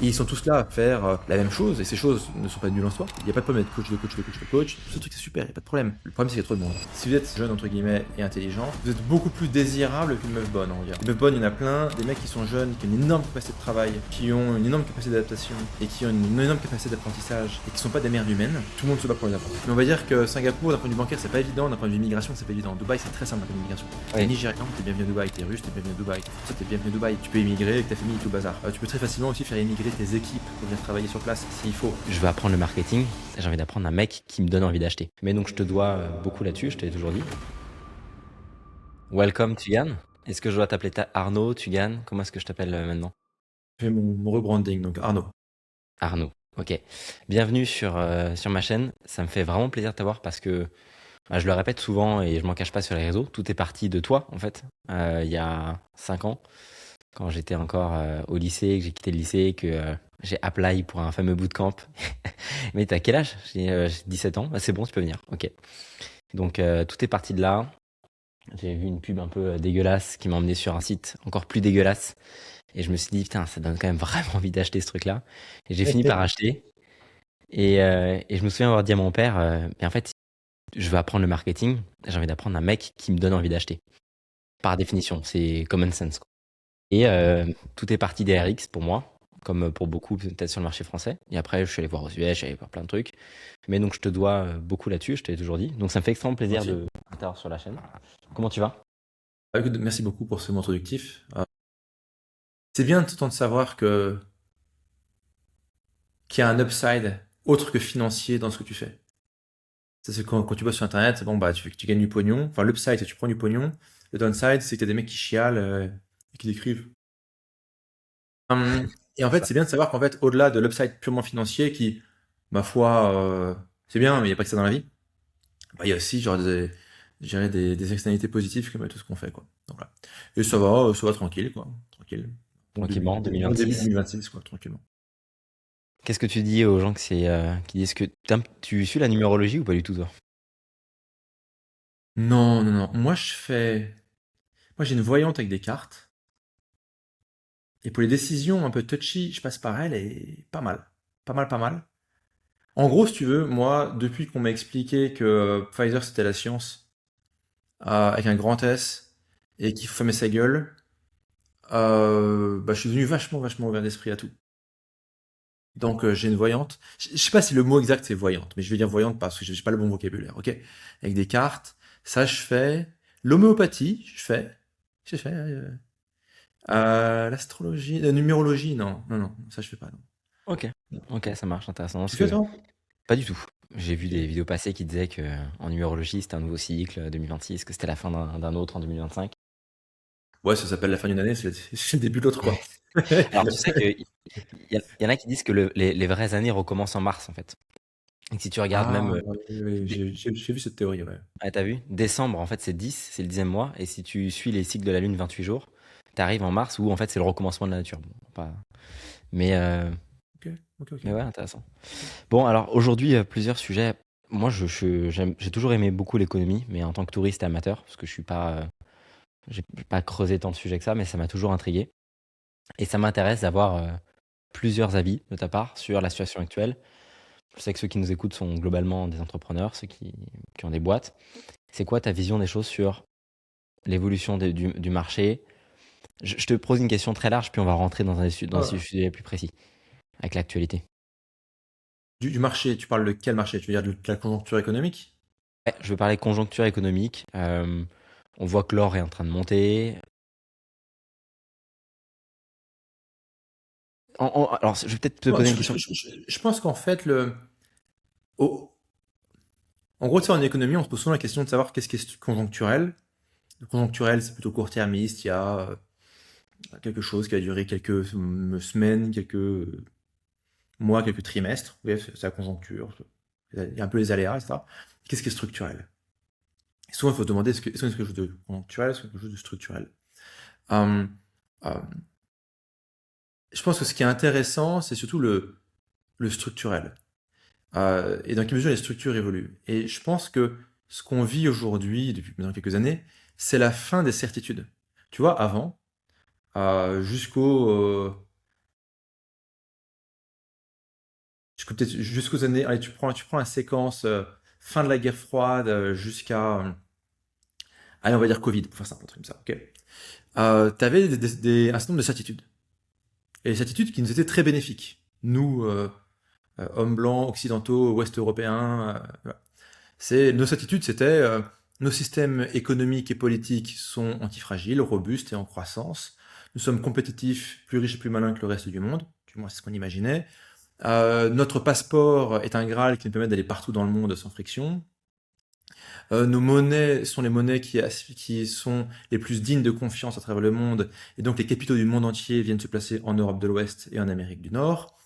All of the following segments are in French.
Et ils sont tous là à faire la même chose, et ces choses ne sont pas nulles en soi. Il n'y a pas de problème d'être coach de coach de coach de coach. Ce truc c'est super, il n'y a pas de problème. Le problème c'est qu'il y a trop de monde. Si vous êtes jeune entre guillemets et intelligent, vous êtes beaucoup plus désirable qu'une meuf bonne, on va dire. Les meufs bonnes, il y en a plein, des mecs qui sont jeunes, qui ont une énorme capacité de travail, qui ont une énorme capacité d'adaptation, et qui ont une énorme capacité d'apprentissage, et qui sont pas des merdes humaines. Tout le monde se bat pour les apprendre. Mais on va dire que Singapour, d'un point de vue bancaire, c'est pas évident, d'un point de vue immigration, c'est pas évident. Dubaï, c'est très simple d'un point de vue immigration. T'es Oui. Nigérian, t'es bienvenu à Dubaï, t'es russe, t'es bienvenu à Dubaï, t'es français, t'es bienvenu à Dubaï. Tu peux immigrer avec ta famille et tout le bazar. Tu peux très facilement aussi faire immigrer tes équipes pour venir travailler sur place s'il faut. Je veux apprendre le marketing, j'ai envie d'apprendre un mec qui me donne envie d'acheter. Mais donc je te dois beaucoup là-dessus, je te l'ai toujours dit. Welcome Tugan. Est-ce que je dois t'appeler Arnaud, Tugan? Comment est-ce que je t'appelle maintenant? Je fais mon rebranding, donc Arnaud. Arnaud. Ok. Bienvenue sur ma chaîne. Ça me fait vraiment plaisir de t'avoir parce que je le répète souvent et je m'en cache pas sur les réseaux. Tout est parti de toi en fait. Il y a 5 ans, quand j'étais encore au lycée, que j'ai quitté le lycée, que j'ai apply pour un fameux bootcamp. Mais t'as quel âge? J'ai 17 ans. Ah, c'est bon, tu peux venir. Ok. Donc tout est parti de là. J'ai vu une pub un peu dégueulasse qui m'a emmené sur un site encore plus dégueulasse. Et je me suis dit, putain, ça donne quand même vraiment envie d'acheter ce truc-là. Et j'ai fini par acheter. Et je me souviens avoir dit à mon père, mais en fait, je veux apprendre le marketing. J'ai envie d'apprendre un mec qui me donne envie d'acheter. Par définition, c'est common sense, quoi. Et tout est parti des RX pour moi, comme pour beaucoup peut-être sur le marché français. Et après, je suis allé voir aux US, je suis allé voir plein de trucs. Mais donc, je te dois beaucoup là-dessus, je te l'ai toujours dit. Donc, ça me fait extrêmement plaisir Gentil. de t'avoir sur la chaîne. Comment tu vas? Écoute, merci beaucoup pour ce mot introductif. C'est bien de temps de savoir que qu'il y a un upside autre que financier dans ce que tu fais. C'est quand tu bosses sur Internet, bon bah tu gagnes du pognon. Enfin, l'upside, c'est que tu prends du pognon. Le downside, c'est que t'as des mecs qui chialent et qui décrivent. Et en fait, c'est bien de savoir qu'en fait, au-delà de l'upside purement financier, qui, ma foi, c'est bien, mais il n'y a pas que ça dans la vie, bah, il y a aussi genre je dirais des externalités positives comme tout ce qu'on fait, quoi. Donc, voilà. Et ça va tranquille, quoi. Tranquille. Tranquillement, Bon début 2026. 2026, quoi, tranquillement. Qu'est-ce que tu dis aux gens qui disent que tu suis la numérologie ou pas du tout, toi? Non, non, non. Moi, j'ai une voyante avec des cartes. Et pour les décisions un peu touchy, je passe par elle et pas mal. Pas mal, pas mal. En gros, si tu veux, moi, depuis qu'on m'a expliqué que Pfizer c'était la science, avec un grand S, et qu'il faut fermer sa gueule, bah, je suis devenu vachement, vachement ouvert d'esprit à tout. Donc, j'ai une voyante. Je sais pas si le mot exact c'est voyante, mais je vais dire voyante parce que j'ai pas le bon vocabulaire, ok? Avec des cartes, ça je fais. L'homéopathie, je fais. J'ai fait. L'astrologie, la numérologie, non, non, non, ça je fais pas, non. Ok, ok, ça marche, intéressant. Parce Tu fais que toi? pas du tout. J'ai vu des Ok. vidéos passées qui disaient que en numérologie, c'était un nouveau cycle 2026, que c'était la fin d'un autre en 2025. Ouais, ça s'appelle la fin d'une année, c'est le début de l'autre, quoi. Alors, tu sais qu'il y en a qui disent que les vraies années recommencent en mars, en fait. Et que si tu regardes Ah, même, oui, oui, oui, j'ai vu cette théorie, ouais. t'as vu, décembre, en fait, c'est 10, c'est le 10e mois. Et si tu suis les cycles de la Lune, 28 jours, t'arrives en mars où, en fait, c'est le recommencement de la nature. Bon, pas... Mais, euh, Ok, ok, ok. mais ouais, intéressant. Bon, alors aujourd'hui, plusieurs sujets. Moi, j'ai toujours aimé beaucoup l'économie, mais en tant que touriste et amateur, parce que je suis pas, j'ai pas creusé tant de sujets que ça, mais ça m'a toujours intrigué. Et ça m'intéresse d'avoir plusieurs avis de ta part sur la situation actuelle. Je sais que ceux qui nous écoutent sont globalement des entrepreneurs, ceux qui ont des boîtes. C'est quoi ta vision des choses sur l'évolution du marché? Je te pose une question très large, puis on va rentrer dans Ah, un sujet plus précis, avec l'actualité. du marché, tu parles de quel marché? Tu veux dire de la conjoncture économique? Ouais, je veux parler conjoncture économique. On voit que l'or est en train de monter. Alors, je vais peut-être te Moi, poser une question. je pense qu'en fait, au- en gros, tu sais, en économie, on se pose souvent la question de savoir qu'est-ce qui est conjoncturel. Le conjoncturel, c'est plutôt court-termiste, il y a quelque chose qui a duré quelques semaines, quelques mois, quelques trimestres. Oui, c'est la conjoncture. Il y a un peu les aléas, etc. Qu'est-ce qui est structurel? Et souvent, il faut se demander est-ce que c'est quelque chose de conjoncturel, est-ce que c'est quelque chose de structurel? Euh, euh, je pense que ce qui est intéressant, c'est surtout le structurel. Et dans quelle mesure les structures évoluent. Et je pense que ce qu'on vit aujourd'hui, depuis maintenant quelques années, c'est la fin des certitudes. Tu vois, avant, jusqu'au peut-être jusqu'aux années, allez, tu prends la séquence fin de la guerre froide jusqu'à, allez, on va dire Covid, pour faire simple, un truc comme ça, ok. Tu avais un certain nombre de certitudes. Et des certitudes qui nous étaient très bénéfiques. Nous, hommes blancs, occidentaux, ouest européens, voilà. Nos certitudes, c'était nos systèmes économiques et politiques sont antifragiles, robustes et en croissance. Nous sommes compétitifs, plus riches et plus malins que le reste du monde. Du moins, c'est ce qu'on imaginait. Notre passeport est un Graal qui nous permet d'aller partout dans le monde sans friction. Nos monnaies sont les monnaies qui sont les plus dignes de confiance à travers le monde, et donc les capitaux du monde entier viennent se placer en Europe de l'Ouest et en Amérique du Nord.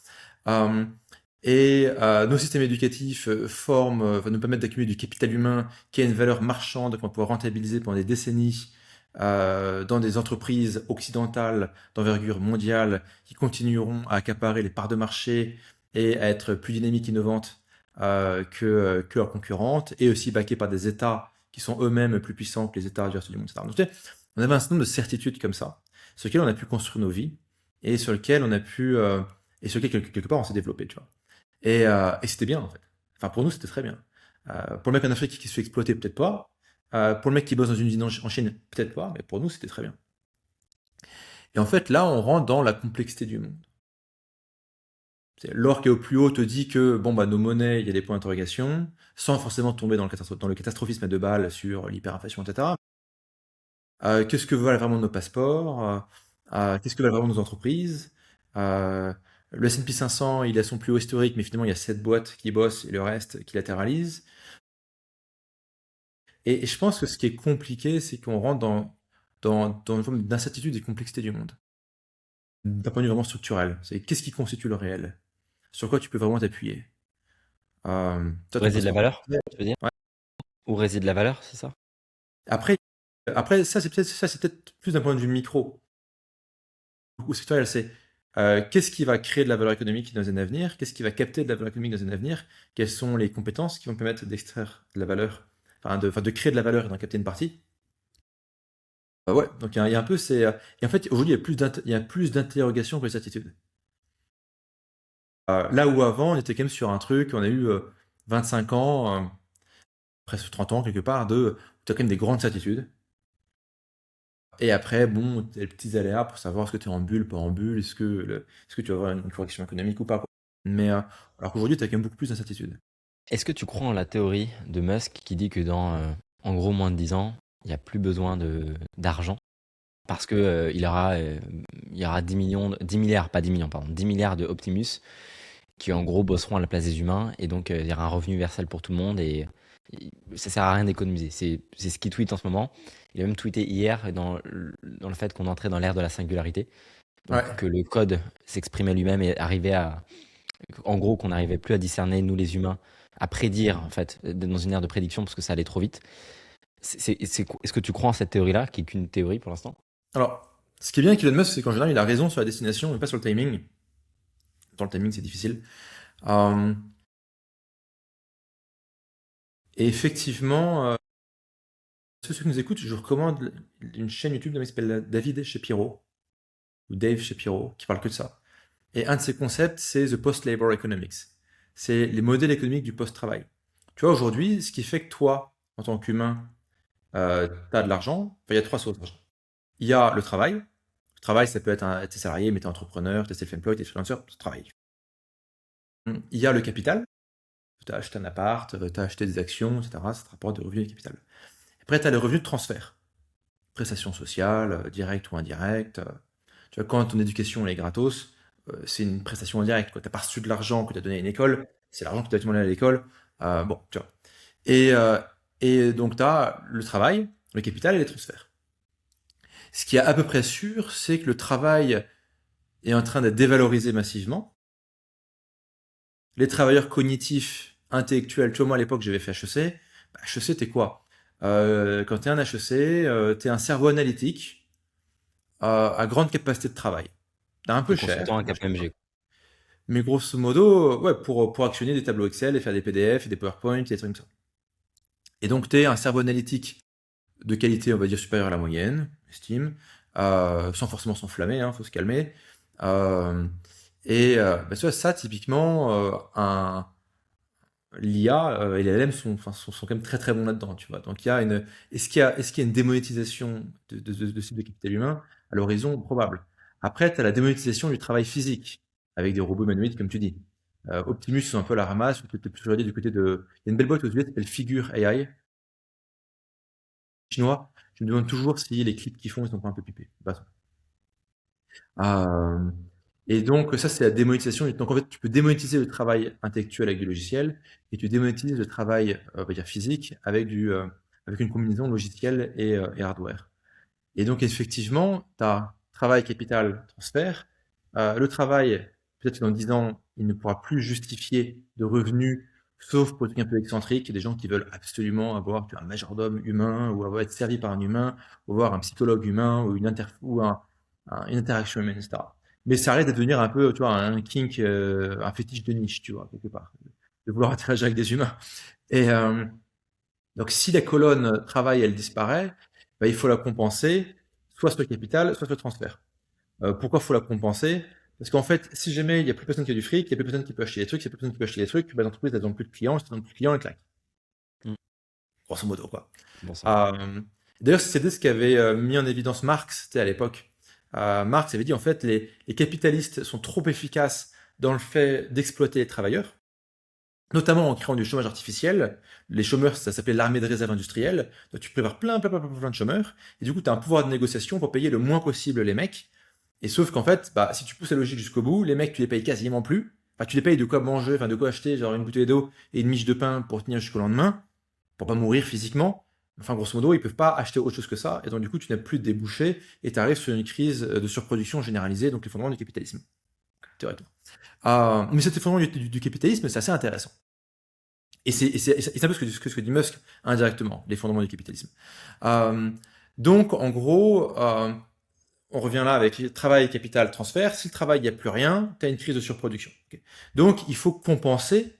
Euh, nos systèmes éducatifs nous permettent d'accumuler du capital humain qui a une valeur marchande qu'on va pouvoir rentabiliser pendant des décennies dans des entreprises occidentales d'envergure mondiale qui continueront à accaparer les parts de marché et à être plus dynamiques, innovantes que leurs concurrentes, et aussi backées par des États qui sont eux-mêmes plus puissants que les États du reste du monde, etc. Donc, on avait un certain nombre de certitudes comme ça, sur lesquelles on a pu construire nos vies, et sur lesquelles on a pu, et sur lesquelles quelque part on s'est développé, tu vois. Et c'était bien, en fait. Enfin, pour nous, c'était très bien. Pour le mec en Afrique qui se fait exploiter, peut-être pas. Pour le mec qui bosse dans une usine en Chine, peut-être pas, mais pour nous, c'était très bien. Et en fait, là, on rentre dans la complexité du monde. L'or qui est au plus haut te dit que bon bah nos monnaies, il y a des points d'interrogation, sans forcément tomber dans le catastrophisme à deux balles sur l'hyperinflation, etc. Qu'est-ce que valent vraiment nos passeports? Qu'est-ce que valent vraiment nos entreprises? Le S&P 500, il a son plus haut historique, mais finalement il y a 7 boîtes qui bossent et le reste qui latéralisent. Et je pense que ce qui est compliqué, c'est qu'on rentre dans une forme d'incertitude et de complexité du monde. D'un point de vue vraiment structurel. C'est qu'est-ce qui constitue le réel? Sur quoi tu peux vraiment t'appuyer? Toi, Où ton réside la passeport. valeur, tu veux dire? Ouais. Où réside la valeur, c'est ça? Après, après ça c'est peut-être plus d'un point de vue micro ou sectoriel. C'est qu'est-ce qui va créer de la valeur économique dans les années à venir? Qu'est-ce qui va capter de la valeur économique dans les années à venir? Quelles sont les compétences qui vont permettre d'extraire de la valeur, enfin de créer de la valeur et d'en capter une partie? Ouais, donc il y a un peu, et en fait, aujourd'hui, il y a plus d'interrogations que de certitudes. Là où avant, on était quand même sur un truc, on a eu 25 ans, presque 30 ans quelque part, tu as quand même des grandes certitudes. Et après, bon, t'as les petits aléas pour savoir est-ce que tu es en bulle, pas en bulle, est-ce que tu vas avoir une correction économique ou pas, quoi. Mais alors qu'aujourd'hui, tu as quand même beaucoup plus d'incertitudes. Est-ce que tu crois en la théorie de Musk qui dit que dans, en gros, moins de 10 ans, il n'y a plus besoin d'argent parce que il y aura 10 millions, 10 milliards, pas 10 millions, pardon, 10 milliards de Optimus qui en gros bosseront à la place des humains et donc il y aura un revenu universel pour tout le monde et ça sert à rien d'économiser. C'est ce qu'il tweet en ce moment. Il a même tweeté hier dans le fait qu'on entrait dans l'ère de la singularité. Ouais. Donc que le code s'exprimait lui-même et arrivait à, en gros, qu'on n'arrivait plus à discerner, nous les humains, à prédire, en fait, dans une ère de prédiction parce que ça allait trop vite. Est-ce que tu crois en cette théorie-là, qui est qu'une théorie pour l'instant? Alors, ce qui est bien avec Elon Musk, c'est qu'en général, il a raison sur la destination, mais pas sur le timing. Dans le timing, c'est difficile. Euh, et effectivement, ceux qui nous écoutent, je vous recommande une chaîne YouTube qui s'appelle David Shapiro, ou Dave Shapiro, qui parle que de ça. Et un de ses concepts, c'est The Post-Labor Economics. C'est les modèles économiques du post-travail. Tu vois, aujourd'hui, ce qui fait que toi, en tant qu'humain, tu as de l'argent, enfin, il y a trois sources d'argent. Il y a le travail. Le travail, ça peut être t'es salarié, mais t'es entrepreneur, t'es self-employed, t'es freelancer, tu travailles. Il y a le capital. Tu as acheté un appart, tu as acheté des actions, etc. Ça te rapporte des revenus de capital. Après, tu as les revenus de transfert. Prestations sociales, directes ou indirectes. Tu vois, quand ton éducation elle est gratos, c'est une prestation indirecte. Tu n'as pas reçu de l'argent que tu as donné à une école, c'est l'argent que tu as demandé à l'école. Bon, tu vois. Et, euh, et donc, tu as le travail, le capital et les transferts. Ce qui est à peu près sûr, c'est que le travail est en train d'être dévalorisé massivement. Les travailleurs cognitifs, intellectuels, tu vois, moi à l'époque j'avais fait HEC. Bah, HEC, t'es quoi? Quand t'es un HEC, t'es un cerveau analytique à grande capacité de travail. T'es un peu Le cher, consultant à KPMG. mais grosso modo, ouais, pour actionner des tableaux Excel et faire des PDF et des PowerPoint et des trucs comme ça. Et donc t'es un cerveau analytique de qualité, on va dire, supérieure à la moyenne, estime, sans forcément s'enflammer, hein, faut se calmer. Euh, Et bah, tu vois, ça, typiquement, l'IA et les LLM sont quand même très très bons là-dedans, tu vois. Donc il y a une, est-ce qu'il y a une démonétisation de ce type de capital humain à l'horizon? Probable. Après, tu as la démonétisation du travail physique avec des robots humanoïdes, comme tu dis. Optimus, c'est un peu la ramasse, peut-être plus aujourd'hui du côté de. Il y a une belle boîte aux US qui s'appelle Figure AI, chinois. Je me demande toujours si les clips qu'ils font, ils sont pas un peu pipés. Bah, euh, et donc, ça, c'est la démonétisation. Donc, en fait, tu peux démonétiser le travail intellectuel avec du logiciel et tu démonétises le travail, on va dire physique avec une combinaison logiciel et hardware. Et donc, effectivement, tu as travail, capital, transfert. Le travail, peut-être que dans 10 ans, il ne pourra plus justifier de revenus, sauf pour des trucs un peu excentriques, des gens qui veulent absolument avoir tu vois, un majordome humain, ou avoir être servi par un humain, ou avoir un psychologue humain, ou une interaction humaine, etc. Mais ça arrive de devenir un peu, tu vois, un kink, un fétiche de niche, tu vois, quelque part, de vouloir interagir avec des humains. Et donc, si la colonne travail, elle disparaît, bah, il faut la compenser, soit sur le capital, soit sur le transfert. Pourquoi il faut la compenser? Parce qu'en fait, si jamais il n'y a plus personne qui a du fric, il n'y a plus personne qui peut acheter des trucs, il n'y a plus personne qui peut acheter des trucs, bah, l'entreprise n'a donc plus de clients, si elle n'a donc plus de clients, elle claque. Mm. Grosso modo, quoi. Bon sang. Euh, D'ailleurs, c'était ce qu'avait mis en évidence Marx, c'était à l'époque. Marx avait dit, en fait, les capitalistes sont trop efficaces dans le fait d'exploiter les travailleurs, notamment en créant du chômage artificiel. Les chômeurs, ça s'appelait l'armée de réserve industrielle. Donc, tu prépares plein de chômeurs, et du coup, tu as un pouvoir de négociation pour payer le moins possible les mecs. Et sauf qu'en fait, bah, si tu pousses la logique jusqu'au bout, les mecs, tu les payes quasiment plus. Enfin, tu les payes de quoi manger, enfin, de quoi acheter, genre une bouteille d'eau et une miche de pain pour tenir jusqu'au lendemain, pour pas mourir physiquement. Enfin, grosso modo, ils peuvent pas acheter autre chose que ça. Et donc, du coup, tu n'as plus de débouchés et tu arrives sur une crise de surproduction généralisée, donc l'effondrement du capitalisme, théoriquement. Mais cet effondrement du capitalisme, c'est assez intéressant. Et c'est un peu ce que dit Musk indirectement, l'effondrement du capitalisme. Euh, donc, en gros, on revient là avec travail, capital, transfert. Si le travail, il n'y a plus rien, tu as une crise de surproduction. Ok. Donc, il faut compenser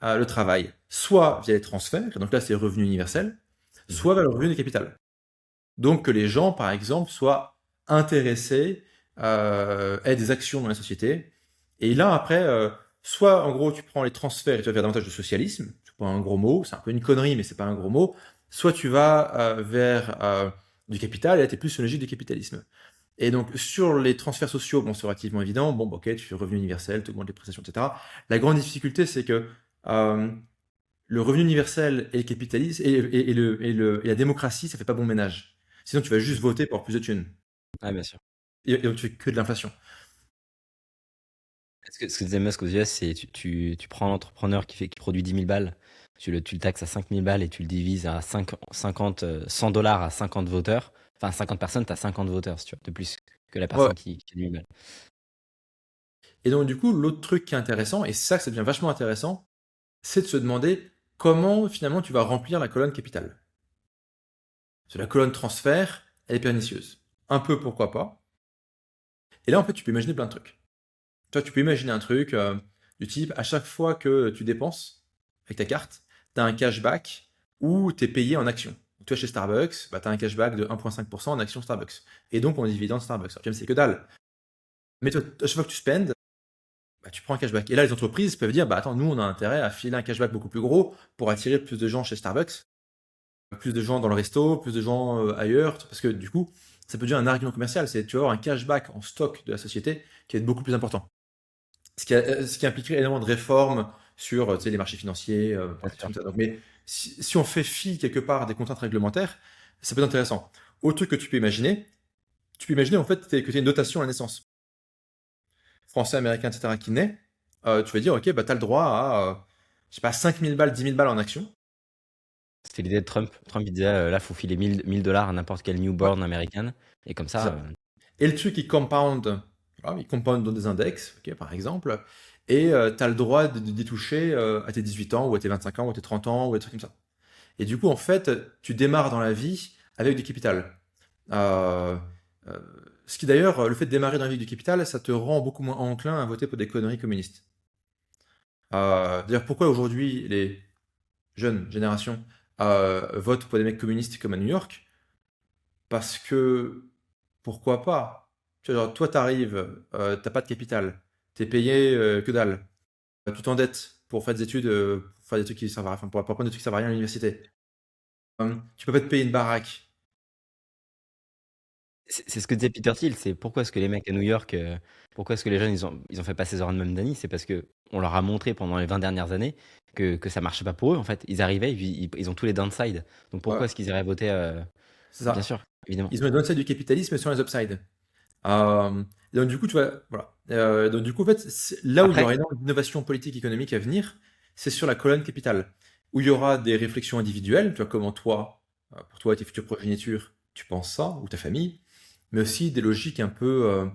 le travail, soit via les transferts, donc là, c'est le revenu universel, Mhm. soit via le revenu du capital. Donc, que les gens, par exemple, soient intéressés, aient des actions dans la société. Et là, après, soit, en gros, tu prends les transferts et tu vas vers davantage de socialisme, c'est pas un gros mot, c'est un peu une connerie, mais c'est pas un gros mot, soit tu vas vers du capital, et là, tu es plus sur une logique du capitalisme. Et donc, sur les transferts sociaux, bon, c'est relativement évident. Bon, bah, ok, tu fais revenu universel, tu augmentes les prestations, etc. La grande difficulté, c'est que euh, le revenu universel et le capitalisme et la démocratie, ça fait pas bon ménage. Sinon, tu vas juste voter pour plus de thunes. Ah, bien sûr. Et donc, tu fais que de l'inflation. Ce que disait Musk aux US, c'est tu prends l'entrepreneur qui produit 10 000 balles, tu le taxes à 5 000 balles et tu le divises à 50, 100 dollars à 50 voteurs. Enfin, 50 personnes, tu as 50 voteurs, si tu veux, de plus que la Ouais, ouais. personne qui a 10 000 balles. Et donc, du coup, l'autre truc qui est intéressant, et c'est ça que ça devient vachement intéressant, c'est de se demander comment finalement tu vas remplir la colonne capitale. Parce que la colonne transfert, elle est pernicieuse. Un peu, pourquoi pas. Et là, en fait, tu peux imaginer plein de trucs. Toi, tu peux imaginer un truc du type, à chaque fois que tu dépenses avec ta carte, tu as un cashback ou tu es payé en actions. Tu vas chez Starbucks, bah, tu as un cashback de 1,5% en actions Starbucks. Et donc, en dividende Starbucks. Alors, c'est que dalle. Mais toi, à chaque fois que tu spends, bah, tu prends un cashback. Et là, les entreprises peuvent dire, bah, attends, nous, on a intérêt à filer un cashback beaucoup plus gros pour attirer plus de gens chez Starbucks, plus de gens dans le resto, plus de gens ailleurs. Parce que du coup, ça peut devenir un argument commercial. C'est tu vas avoir un cashback en stock de la société qui va être beaucoup plus important. Ce qui impliquerait énormément de réformes sur tu sais, les marchés financiers, Bien des trucs sûr. comme ça. Donc, mais si on fait fi quelque part des contraintes réglementaires, ça peut être intéressant. Autre truc que tu peux imaginer en fait que tu as une dotation à la naissance, français, américain, etc., qui naît, tu vas dire, ok, bah, tu as le droit à, je sais pas, 5000 balles, 10 000 balles en action. C'était l'idée de Trump. Trump, il disait, là, faut filer 1000 dollars à n'importe quel Ouais, newborn américaine. Et comme c'est ça, ça. Et le truc, il compound dans des index, ok, par exemple, et tu as le droit d'y toucher à tes 18 ans, ou à tes 25 ans, ou à tes 30 ans, ou des trucs comme ça. Et du coup, en fait, tu démarres dans la vie avec du capital. Euh, euh, Ce qui d'ailleurs, le fait de démarrer dans la vie avec du capital, ça te rend beaucoup moins enclin à voter pour des conneries communistes. D'ailleurs, pourquoi aujourd'hui les jeunes générations votent pour des mecs communistes comme à New York? Parce que pourquoi pas? Tu vois, genre, toi, t'arrives, t'as pas de capital, t'es payé que dalle. Tu t'endettes pour faire des études, pour faire des trucs qui servent à rien, enfin, pour apprendre des trucs qui servent à rien à l'université. Tu peux pas te payer une baraque. C'est ce que disait Peter Thiel, c'est pourquoi est-ce que les mecs à New York, pourquoi est-ce que les jeunes ils ont fait passer Zoran Mamdani, c'est parce que on leur a montré pendant les 20 dernières années que ça marchait pas pour eux en fait. Ils arrivaient, ils ont tous les downsides. Donc pourquoi Ouais, est-ce qu'ils iraient voter c'est bien ça. sûr, évidemment. Ils ont les downsides du capitalisme et sur les upsides. Et donc du coup, tu vois, voilà. Donc du coup, en fait, là où il y Après, aura énormément d'innovation politique économique à venir, c'est sur la colonne capitale, où il y aura des réflexions individuelles, tu vois, comment toi, pour toi et tes futures progénitures, tu penses ça, ou ta famille, mais aussi des logiques un peu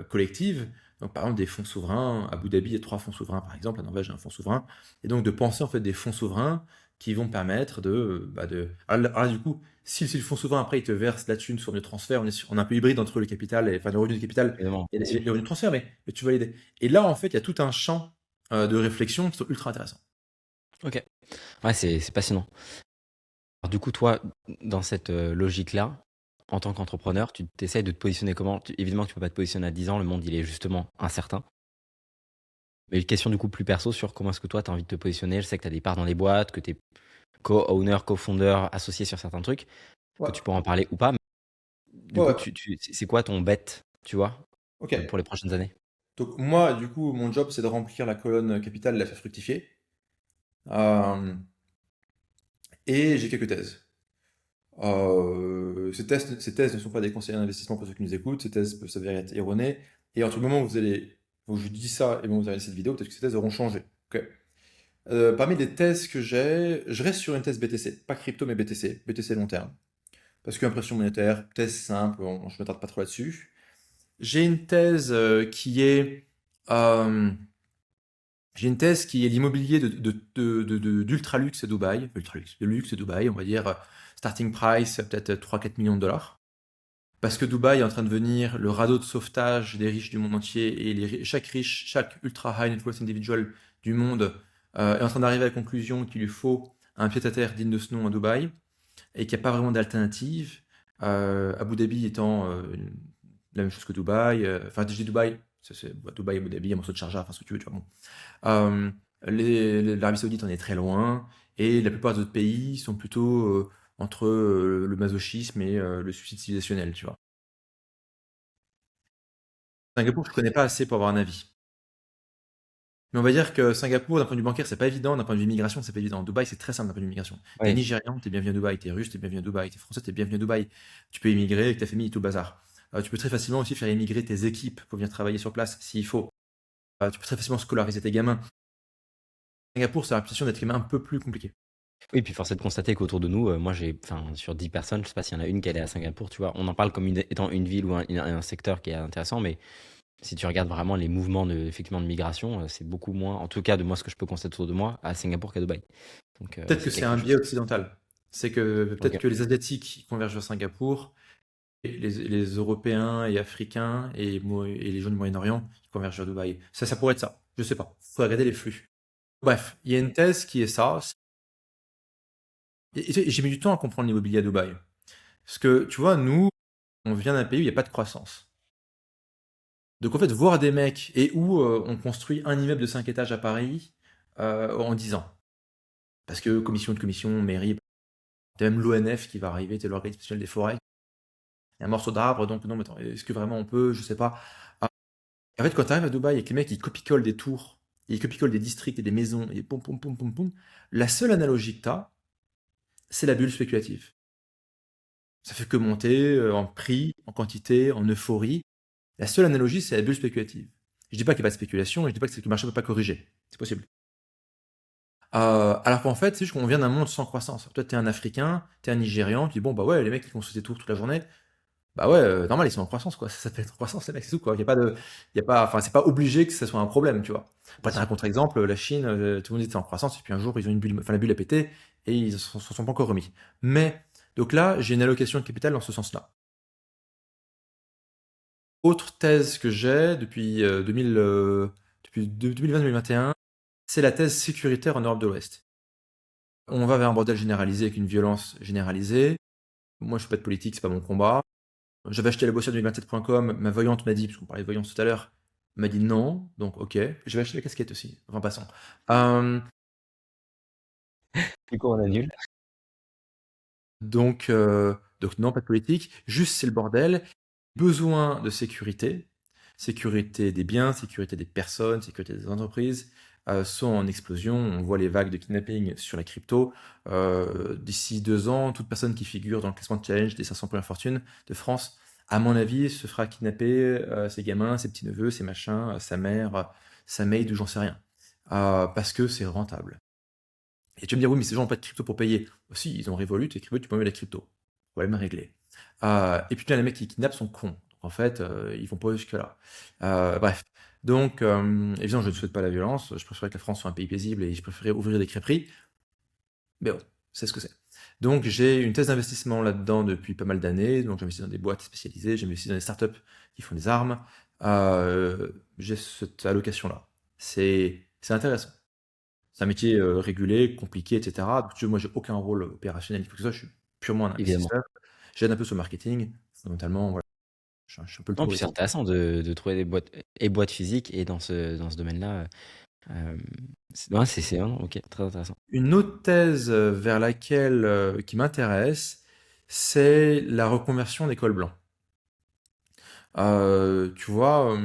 collectives. Donc par exemple des fonds souverains, Abu Dhabi a 3 fonds souverains par exemple, la Norvège a un fonds souverain, et donc de penser en fait des fonds souverains qui vont permettre de. Alors là, du coup, si le fonds souverain après il te verse la thune sur le transfert, on est un peu hybride entre le capital et enfin le revenu du capital évidemment. et les revenus de transfert, mais tu vas l'aider. Et là en fait il y a tout un champ de réflexion qui sont ultra intéressants. Ok. Ouais, c'est passionnant. Alors, du coup, toi, dans cette logique-là, en tant qu'entrepreneur, tu essaies de te positionner comment? Évidemment que tu peux pas te positionner à 10 ans, le monde il est justement incertain. Mais une question du coup plus perso sur comment est-ce que toi tu as envie de te positionner. Je sais que tu as des parts dans les boîtes, que tu es co-owner, co-founder, associé sur certains trucs, que Ouais, tu pourras en parler ou pas. Mais du ouais, coup, ouais. c'est quoi ton bet, tu vois, Ok. pour les prochaines années? Donc moi du coup mon job c'est de remplir la colonne capitale et la faire fructifier. Euh, et j'ai quelques thèses. Ces thèses ne sont pas des conseils d'investissement pour ceux qui nous écoutent, ces thèses peuvent s'avérer être erronées, et entre le moment où je dis ça et le moment où vous regardez cette vidéo, peut-être que ces thèses auront changé. Ok. Parmi les thèses que j'ai, je reste sur une thèse BTC, pas crypto mais BTC, BTC long terme, parce qu'impression monétaire, thèse simple, je ne m'attarde pas trop là-dessus. J'ai une thèse euh, l'immobilier d'ultra luxe à Dubaï, ultra luxe, de luxe à Dubaï, on va dire starting price peut-être 3-4 millions de dollars. Parce que Dubaï est en train de devenir le radeau de sauvetage des riches du monde entier et chaque riche, chaque ultra high net worth individual du monde est en train d'arriver à la conclusion qu'il lui faut un pied-à-terre digne de ce nom à Dubaï et qu'il n'y a pas vraiment d'alternative. Abu Dhabi étant la même chose que Dubaï, enfin je dis Dubaï, Dubaï, Abu Dhabi, un morceau de Sharjah, enfin ce que tu veux, tu vois. Bon. Euh, L'Arabie Saoudite en est très loin et la plupart des autres pays sont plutôt entre le masochisme et le suicide civilisationnel, tu vois. Singapour, je connais pas assez pour avoir un avis. Mais on va dire que Singapour, d'un point de vue bancaire, c'est pas évident. D'un point de vue immigration, c'est pas évident. Dubaï, c'est très simple d'un point de vue immigration. T'es Oui, Nigérian, t'es bienvenu à Dubaï. T'es Russe, t'es bienvenu à Dubaï. T'es Français, t'es bienvenu à Dubaï. Tu peux immigrer avec ta famille et tout le bazar. Tu peux très facilement aussi faire immigrer tes équipes pour venir travailler sur place s'il faut. Tu peux très facilement scolariser tes gamins. Singapour, c'est la réputation d'être quand même un peu plus compliqué. oui, puis force est de constater qu'autour de nous, moi j'ai, enfin, sur 10 personnes, je sais pas s'il y en a une qui est allée à Singapour, tu vois, on en parle comme étant une ville ou un secteur qui est intéressant, mais si tu regardes vraiment les mouvements effectivement de migration, c'est beaucoup moins, en tout cas de moi ce que je peux constater autour de moi, à Singapour qu'à Dubaï. Donc Peut-être que c'est c'est quelque un chose biais qui... occidental. C'est que Ok. peut-être que les Asiatiques ils convergent vers Singapour, et les Européens et Africains et les gens du Moyen-Orient ils convergent vers Dubaï. Ça pourrait être ça. Je sais pas. Faut regarder les flux. Bref, il y a une thèse qui est ça. Et j'ai mis du temps à comprendre l'immobilier à Dubaï. Parce que, tu vois, nous, on vient d'un pays où il n'y a pas de croissance. Donc, en fait, voir des mecs et où on construit un immeuble de 5 étages à Paris en 10 ans. Parce que commission, mairie, t'as même l'ONF qui va arriver, t'es l'organisme spécial des forêts. Il y a un morceau d'arbre, donc non, mais attends, est-ce que vraiment on peut? Je sais pas. Ah, en fait, quand tu arrives à Dubaï et que les mecs ils copie-collent des tours, ils copie-collent des districts et des maisons, et poum poum poum poum poum, la seule analogie que t'as, c'est la bulle spéculative. Ça fait que monter en prix, en quantité, en euphorie. La seule analogie, c'est la bulle spéculative. Je dis pas qu'il n'y a pas de spéculation, et je dis pas que le marché ne peut pas corriger. C'est possible. Alors qu'en fait, c'est juste qu'on vient d'un monde sans croissance. Toi, t'es un Africain, t'es un Nigérian, tu dis bon bah ouais, les mecs qui construisent des tours toute la journée, bah ouais, normal, ils sont en croissance quoi. Ça s'appelle être en croissance, les mecs, c'est tout quoi. Il y a pas, enfin, c'est pas obligé que ça soit un problème, tu vois. Bien Après, t'as un sûr. contre-exemple, la Chine, tout le monde était en croissance, et puis un jour, ils ont une bulle, enfin la bulle a pété, et ils s'en sont pas encore remis. Mais donc là, j'ai une allocation de capital dans ce sens-là. Autre thèse que j'ai depuis 2020-2021, c'est la thèse sécuritaire en Europe de l'Ouest. On va vers un bordel généralisé avec une violence généralisée. Moi, je fais pas de politique, c'est pas mon combat. J'avais acheté la boursière de 2027.com, ma voyante m'a dit, parce qu'on parlait de voyance tout à l'heure, m'a dit non, donc ok, je vais acheter la casquette aussi. Enfin, passons. Euh, Du coup, on annule. donc non, pas de politique, juste c'est le bordel. Besoin de sécurité, sécurité des biens, sécurité des personnes, sécurité des entreprises, sont en explosion. On voit les vagues de kidnapping sur la crypto. D'ici 2 ans, toute personne qui figure dans le classement de challenge des 500 premières fortunes de France, à mon avis, se fera kidnapper ses gamins, ses petits-neveux, ses machins, sa mère, sa maid ou j'en sais rien. Parce que c'est rentable. Et tu vas me dire, oui, mais ces gens n'ont pas de crypto pour payer. Aussi, ils ont Revolut et crypto, tu peux mettre la crypto. Problème réglé. Et puis, là, les mecs qui kidnappent sont cons. Donc, en fait, ils vont pas jusque-là. Bref. Donc, évidemment, je ne souhaite pas la violence. Je préférerais que la France soit un pays paisible et je préférerais ouvrir des crêperies. Mais bon, c'est ce que c'est. Donc, j'ai une thèse d'investissement là-dedans depuis pas mal d'années. Donc, j'investis dans des boîtes spécialisées, j'investis dans des startups qui font des armes. J'ai cette allocation-là. C'est intéressant. C'est un métier régulé, compliqué, etc. Donc, tu vois, moi, j'ai aucun rôle opérationnel, il faut que ce soit, je suis purement un Évidemment. investisseur. J'aide un peu sur le marketing, fondamentalement, voilà. Je suis un peu le Non, tour puis de c'est tout. intéressant de trouver des boîtes et boîtes physiques et dans ce domaine-là. Ouais, c'est vraiment ok, très intéressant. Une autre thèse vers laquelle, qui m'intéresse, c'est la reconversion des cols blancs. Tu vois,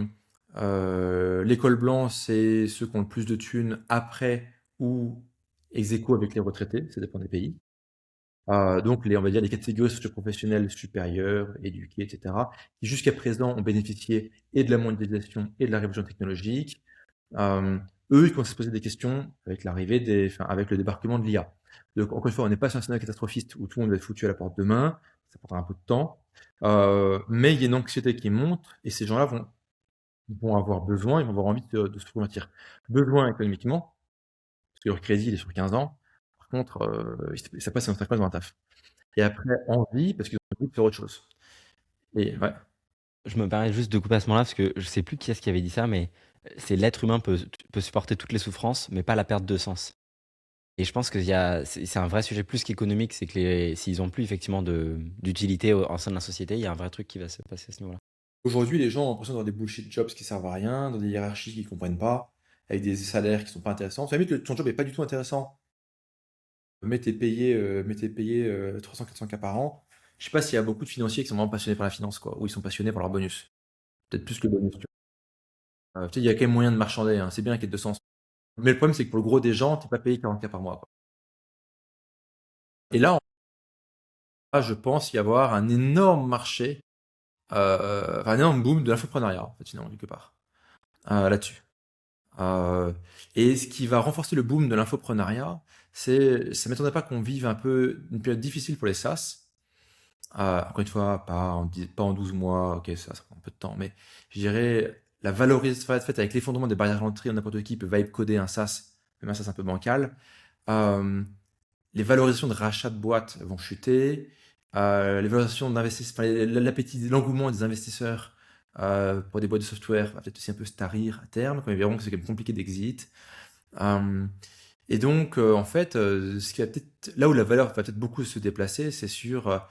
les cols blancs, c'est ceux qui ont le plus de thunes après ou ex aequo avec les retraités, ça dépend des pays. Donc on va dire les catégories socio-professionnelles supérieures, éduquées, etc., qui jusqu'à présent ont bénéficié et de la mondialisation et de la révolution technologique. Euh, Eux, ils commencent à se poser des questions avec avec le débarquement de l'IA. Donc encore une fois, on n'est pas sur un scénario catastrophiste où tout le monde va être foutu à la porte demain. Ça prendra un peu de temps. Mais il y a une anxiété qui monte et ces gens-là vont avoir besoin, ils vont avoir envie de se convertir. Besoin économiquement, parce que leur crédit il est sur 15 ans. Par contre, ça passe dans un taf. Et après, envie, parce qu'ils ont envie de faire autre chose. Et ouais. Je me permets juste de couper à ce moment-là parce que je sais plus qui est-ce qui avait dit ça, mais c'est l'être humain peut supporter toutes les souffrances, mais pas la perte de sens. Et je pense c'est un vrai sujet plus qu'économique, c'est que s'ils ont plus effectivement d'utilité en sein de la société, il y a un vrai truc qui va se passer à ce niveau-là. Aujourd'hui, les gens ont l'impression d'avoir des bullshit jobs qui servent à rien, dans des hiérarchies qu'ils comprennent pas, avec des salaires qui sont pas intéressants. À la limite, ton job est pas du tout intéressant, mais t'es payé 300-400 k par an. Je sais pas s'il y a beaucoup de financiers qui sont vraiment passionnés par la finance, quoi, ou ils sont passionnés par leur bonus. Peut-être plus que le bonus, tu vois. Tu sais, il y a quand même moyen de marchander, hein. C'est bien qu'il y ait 200. Mais le problème, c'est que pour le gros des gens, t'es pas payé 40 k par mois, quoi. Et là, je pense y avoir un énorme marché, enfin, un énorme boom de l'infoprenariat, en fait, finalement, quelque part, là-dessus. Euh, et ce qui va renforcer le boom de l'infoprenariat, ça m'étonnerait pas qu'on vive un peu une période difficile pour les SaaS. Encore une fois, pas en 12 mois, ok, ça prend un peu de temps, mais je dirais la valorisation faite avec l'effondrement des barrières d'entrée, n'importe qui peut vibe coder un SaaS, même un SaaS un peu bancal. Euh, les valorisations de rachat de boîtes vont chuter. Les valorisations d'investisseurs, enfin, l'appétit, l'engouement des investisseurs pour des boîtes de software va peut-être aussi un peu se tarir à terme, quand ils verront que c'est quand même compliqué d'exit. Euh, et donc, en fait, ce qui va peut-être, là où la valeur va peut-être beaucoup se déplacer, c'est sur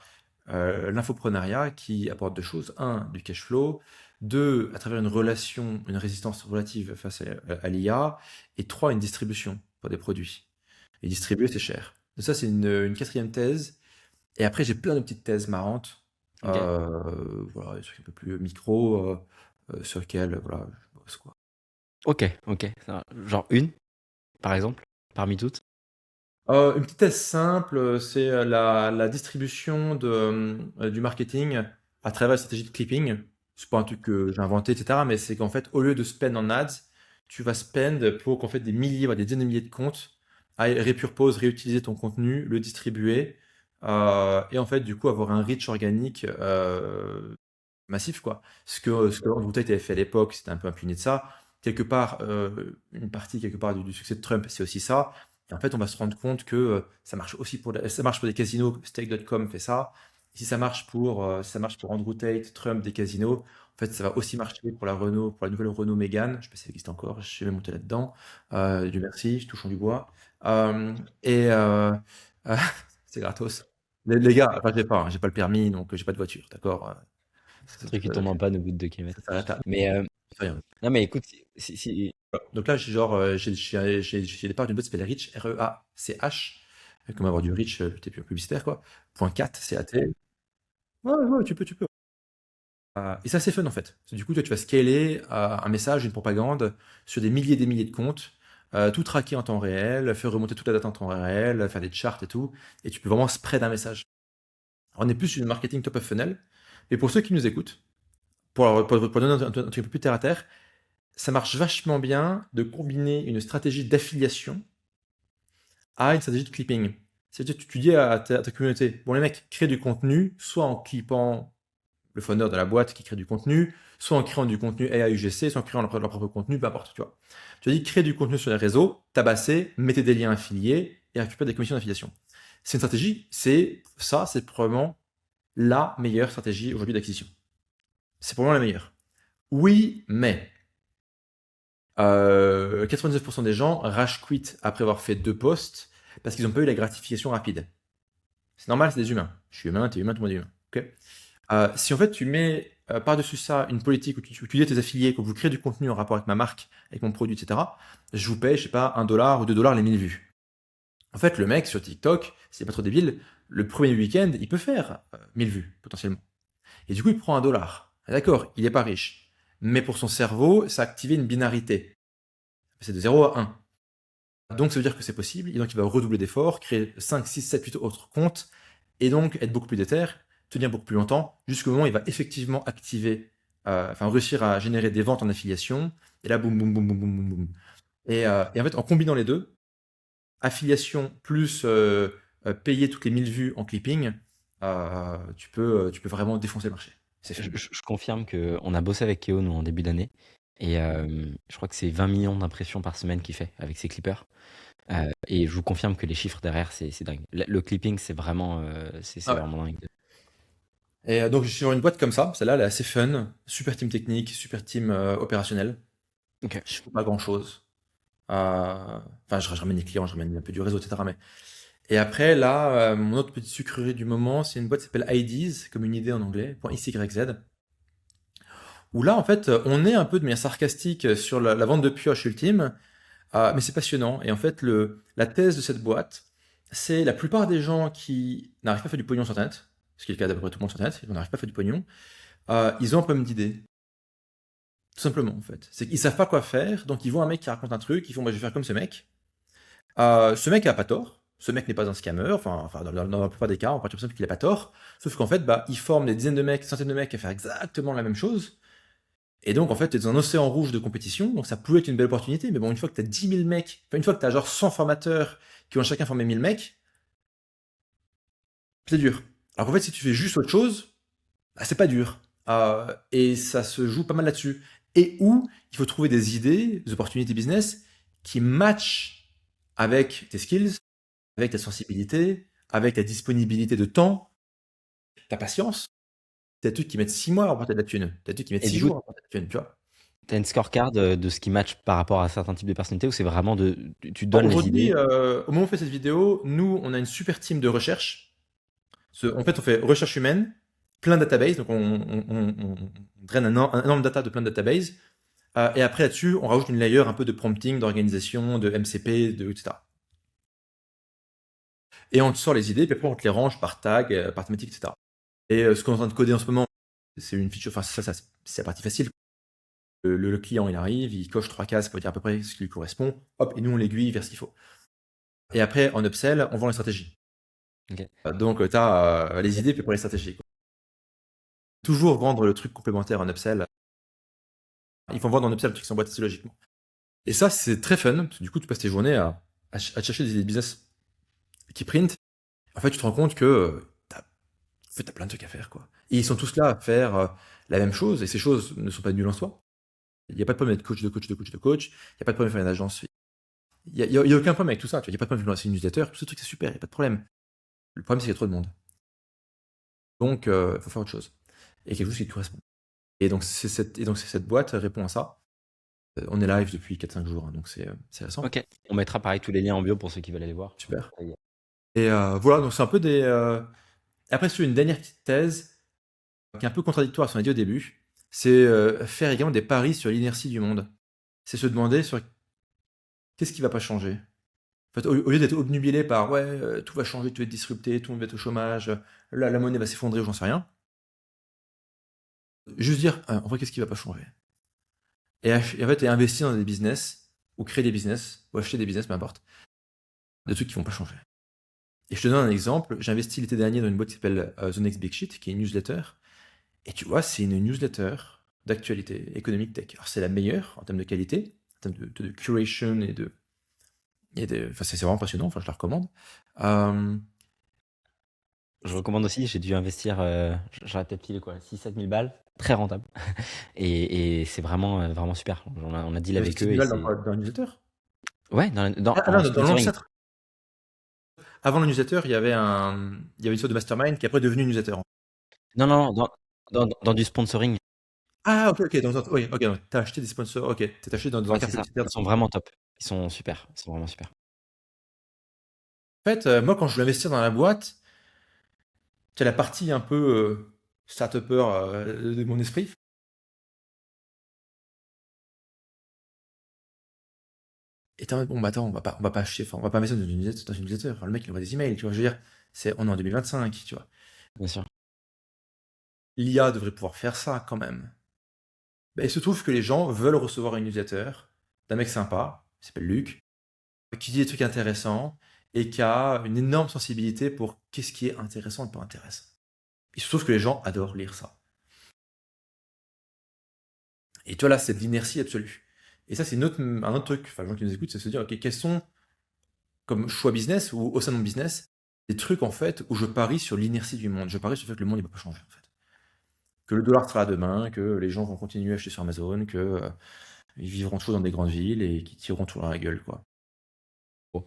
l'infoprenariat qui apporte deux choses. Un, du cash flow. Deux, à travers une relation, une résistance relative face à l'IA. Et trois, une distribution pour des produits. Et distribuer, c'est cher. Donc ça, c'est une quatrième thèse. Et après, j'ai plein de petites thèses marrantes. Ok. Voilà, des trucs un peu plus micro, sur lesquels, voilà, je bosse, quoi. Ok, ok. Genre une, par exemple, parmi toutes. Une petite thèse simple, c'est la distribution du marketing à travers la stratégie de clipping. C'est pas un truc que j'ai inventé, etc. Mais c'est qu'en fait, au lieu de spend en ads, tu vas spend pour qu'en fait des milliers, voire des dizaines de milliers de comptes aillent repurpose, réutiliser ton contenu, le distribuer, et en fait, du coup, avoir un reach organique massif, quoi. Ce que Andrew Tate avait fait à l'époque, c'était un peu imprégné de ça. Quelque part, une partie quelque part du succès de Trump, c'est aussi ça. Et en fait, on va se rendre compte que ça marche aussi ça marche pour des casinos. Stake.com fait ça. Si ça marche pour Andrew Tate, Trump, des casinos, en fait, ça va aussi marcher pour la Renault, pour la nouvelle Renault Mégane. Je sais pas si ça existe encore. Je suis même monté là-dedans. Dieu merci, je touche du bois. Et c'est gratos. Les gars, enfin, j'ai pas le permis, donc j'ai pas de voiture, d'accord. Truc qui tombe en panne au bout de 2 kilomètres. Ça s'arrête là. Mais fait rien. Non, mais écoute, Voilà. Donc là, j'ai des parts d'une boîte qui s'appelle Reach, R-E-A-C-H, comme avoir du Reach, t'es plus publicitaire, quoi. Point 4, C-A-T. Ouais, ouais, tu peux. Et ça, c'est fun, en fait. Du coup, toi, tu vas scaler un message, une propagande sur des milliers de comptes, tout traquer en temps réel, faire remonter toute la data en temps réel, faire des charts et tout, et tu peux vraiment spread un message. Alors, on est plus sur du marketing top of funnel, mais pour ceux qui nous écoutent, pour donner un truc un peu plus terre à terre, ça marche vachement bien de combiner une stratégie d'affiliation à une stratégie de clipping. C'est-à-dire que tu dis à ta communauté, bon les mecs, créez du contenu, soit en clippant le founder de la boîte qui crée du contenu, soit en créant du contenu AI UGC, soit en créant leur propre contenu, peu importe, tu vois. Tu as dit, créez du contenu sur les réseaux, tabassez, mettez des liens affiliés et récupérez des commissions d'affiliation. C'est une stratégie, c'est probablement la meilleure stratégie aujourd'hui d'acquisition. C'est probablement la meilleure. Oui, mais 99% des gens rage quit après avoir fait 2 posts parce qu'ils n'ont pas eu la gratification rapide. C'est normal, c'est des humains. Je suis humain, t'es humain, tout le monde est humain. Okay. Si en fait tu mets par-dessus ça une politique où tu dis à tes affiliés que vous créez du contenu en rapport avec ma marque, avec mon produit, etc., je vous paye, je sais pas, $1 ou $2 les 1000 vues. En fait, le mec sur TikTok, s'il n'est pas trop débile, le premier week-end, il peut faire 1000 vues, potentiellement. Et du coup, il prend $1. D'accord, il n'est pas riche. Mais pour son cerveau, ça a activé une binarité. C'est de 0 à 1. Donc, ça veut dire que c'est possible. Et donc, il va redoubler d'efforts, créer 5, 6, 7, 8 autres comptes. Et donc, être beaucoup plus déter, tenir beaucoup plus longtemps, jusqu'au moment où il va effectivement activer, réussir à générer des ventes en affiliation. Et là, boum, boum, boum, boum, boum, boum, boum. Et en fait, en combinant les deux, affiliation plus payer toutes les 1000 vues en clipping, tu peux vraiment défoncer le marché. C'est fait. je confirme qu'on a bossé avec Keo, nous, en début d'année. Et je crois que c'est 20 millions d'impressions par semaine qu'il fait avec ses clippers. Et je vous confirme que les chiffres derrière, c'est dingue. Le clipping, c'est vraiment, Ah ouais. vraiment dingue. Et donc, je suis sur une boîte comme ça. Celle-là, elle est assez fun. Super team technique, super team opérationnel. Ok. Je fais pas grand-chose. Je ramène des clients, je ramène un peu du réseau, etc. Et après, là, mon autre petite sucrerie du moment, c'est une boîte qui s'appelle IDs, comme une idée en anglais, .xyz, où là, en fait, on est un peu de manière sarcastique sur la vente de pioche ultime, mais c'est passionnant. Et en fait, la thèse de cette boîte, c'est la plupart des gens qui n'arrivent pas à faire du pognon sur Internet, ce qui est le cas d'à peu près tout le monde sur Internet, ils n'arrivent pas à faire du pognon, ils ont un problème d'idée. Tout simplement, en fait. C'est qu'ils savent pas quoi faire, donc ils voient un mec qui raconte un truc, ils font, moi, je vais faire comme ce mec. Ce mec a pas tort. Ce mec n'est pas un scammer, dans la plupart des cas, on part du principe qu'il a pas tort. Sauf qu'en fait, il forme des dizaines de mecs, centaines de mecs à faire exactement la même chose. Et donc, en fait, t'es dans un océan rouge de compétition, donc ça pouvait être une belle opportunité, mais bon, une fois que t'as 10 000 mecs, une fois que t'as genre 100 formateurs qui ont chacun formé 1000 mecs, c'est dur. Alors qu'en fait, si tu fais juste autre chose, c'est pas dur. Et ça se joue pas mal là-dessus. Et où il faut trouver des idées, des opportunités business qui matchent avec tes skills, avec ta sensibilité, avec ta disponibilité de temps, ta patience. T'as des trucs qui mettent 6 mois à rapporter de la thune. T'as des trucs qui mettent Et 6 du coup, jours à rapporter de la thune, tu vois. t'as une scorecard de ce qui match par rapport à certains types de personnalités ou c'est vraiment tu Alors, donnes les aujourd'hui, idées? au moment où on fait cette vidéo, nous, on a une super team de recherche. En fait, on fait recherche humaine, plein de databases, donc on draine un énorme data de plein de databases. Et après, là-dessus, on rajoute une layer un peu de prompting, d'organisation, de MCP, etc. Et on te sort les idées, puis après, on te les range par tag, par thématique, etc. Et ce qu'on est en train de coder en ce moment, c'est une feature, c'est la partie facile. Le client, il arrive, il coche 3 cases pour dire à peu près ce qui lui correspond, hop, et nous, on l'aiguille vers ce qu'il faut. Et après, en upsell, on vend les stratégies. Ok. Donc, tu as les idées, puis pour les stratégies, quoi. Toujours vendre le truc complémentaire en upsell. Il faut vendre en upsell le truc qui s'emboîte assez logiquement. Et ça, c'est très fun, parce que du coup, tu passes tes journées à chercher des idées de business qui print. En fait, tu te rends compte que t'as plein de trucs à faire, quoi. Et ils sont tous là à faire la même chose, et ces choses ne sont pas nulles en soi. Il n'y a pas de problème d'être coach de coach de coach de coach. Il n'y a pas de problème de faire une agence. Il y a aucun problème avec tout ça. Il n'y a pas de problème de lancer une newsletter. Tout ce truc, c'est super. Il n'y a pas de problème. Le problème, c'est qu'il y a trop de monde. Donc, il faut faire autre chose. Et quelque chose qui te correspond. Et donc, cette boîte répond à ça. On est live depuis 4-5 jours, hein, donc c'est récent. Ok. On mettra pareil tous les liens en bio pour ceux qui veulent aller voir. Super. Et voilà, donc c'est un peu Après, sur une dernière petite thèse qui est un peu contradictoire à ce qu'on a dit au début, c'est faire également des paris sur l'inertie du monde. C'est se demander sur qu'est-ce qui va pas changer. En fait, au lieu d'être obnubilé par ouais, tout va changer, tout va être disrupté, tout le monde va être au chômage, la monnaie va s'effondrer, ou j'en sais rien. Juste dire, en vrai, qu'est-ce qui va pas changer? Et en fait, et investir dans des business, ou créer des business, ou acheter des business, peu importe, des trucs qui vont pas changer. Et je te donne un exemple. J'ai investi l'été dernier dans une boîte qui s'appelle The Next Big Shit, qui est une newsletter. Et tu vois, c'est une newsletter d'actualité économique tech. Alors, c'est la meilleure en termes de qualité, en termes de curation enfin, c'est vraiment passionnant. Enfin, je la recommande. Euh, Je recommande aussi, j'ai dû investir, j'aurais peut-être filé quoi, 6 000 à 7 000 balles, très rentable. Et c'est vraiment, vraiment super. On a deal avec investi eux 10 et 000 balles c'est. dans la newsletter. Ouais, Non, en dans sponsoring. l'ancêtre. Avant la newsletter, il y avait une sorte de mastermind qui est après devenu une newsletter. Non, non, non, dans du sponsoring. Ah, ok, ok. Oui, ok. T'as acheté des sponsors. Ok, t'as acheté dans un Ouais, cas c'est ça. publicitaire. Ils sont vraiment top. Ils sont super. Ils sont vraiment super. En fait, moi, quand je voulais investir dans la boîte, c'est la partie un peu start-upper de mon esprit. Et t'es en mode, bon, bah attends, on va pas acheter, enfin, on va pas investir dans une newsletter. Enfin, le mec, il envoie des emails, tu vois. Je veux dire, on est en 2025, tu vois. Bien sûr. L'IA devrait pouvoir faire ça quand même. Bah, il se trouve que les gens veulent recevoir une newsletter d'un mec sympa, qui s'appelle Luc, qui dit des trucs intéressants et qui a une énorme sensibilité pour qu'est-ce qui est intéressant et pas intéressant. Il se trouve que les gens adorent lire ça. Et tu vois, là, c'est de l'inertie absolue. Et ça, c'est un autre truc, enfin, les gens qui nous écoutent, c'est se dire, ok, quels sont, comme choix business ou au sein de mon business, des trucs, en fait, où je parie sur l'inertie du monde. Je parie sur le fait que le monde, ne va pas changer, en fait. Que le dollar sera là demain, que les gens vont continuer à acheter sur Amazon, que ils vivront toujours dans des grandes villes et qu'ils tireront toujours dans la gueule, quoi. Bon.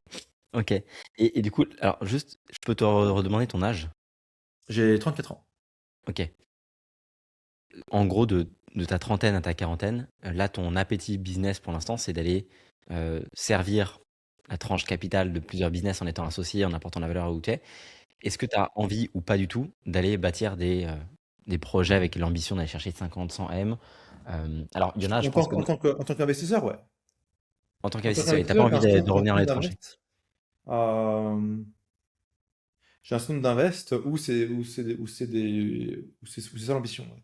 Ok. Et du coup, alors juste, je peux te redemander ton âge? J'ai 34 ans. Ok. En gros, de ta trentaine à ta quarantaine, là, ton appétit business pour l'instant, c'est d'aller servir la tranche capitale de plusieurs business en étant associé, en apportant la valeur où tu es. Est-ce que tu as envie ou pas du tout d'aller bâtir des projets avec l'ambition d'aller chercher 50, 100 M? Alors, il y en a, je pense que En tant qu'investisseur, ouais. en tant En tant qu'investisseur, et t'as pas qu'investisseur, envie de revenir dans les tranchées. Euh, j'ai un système d'invest où c'est ça l'ambition. Ouais.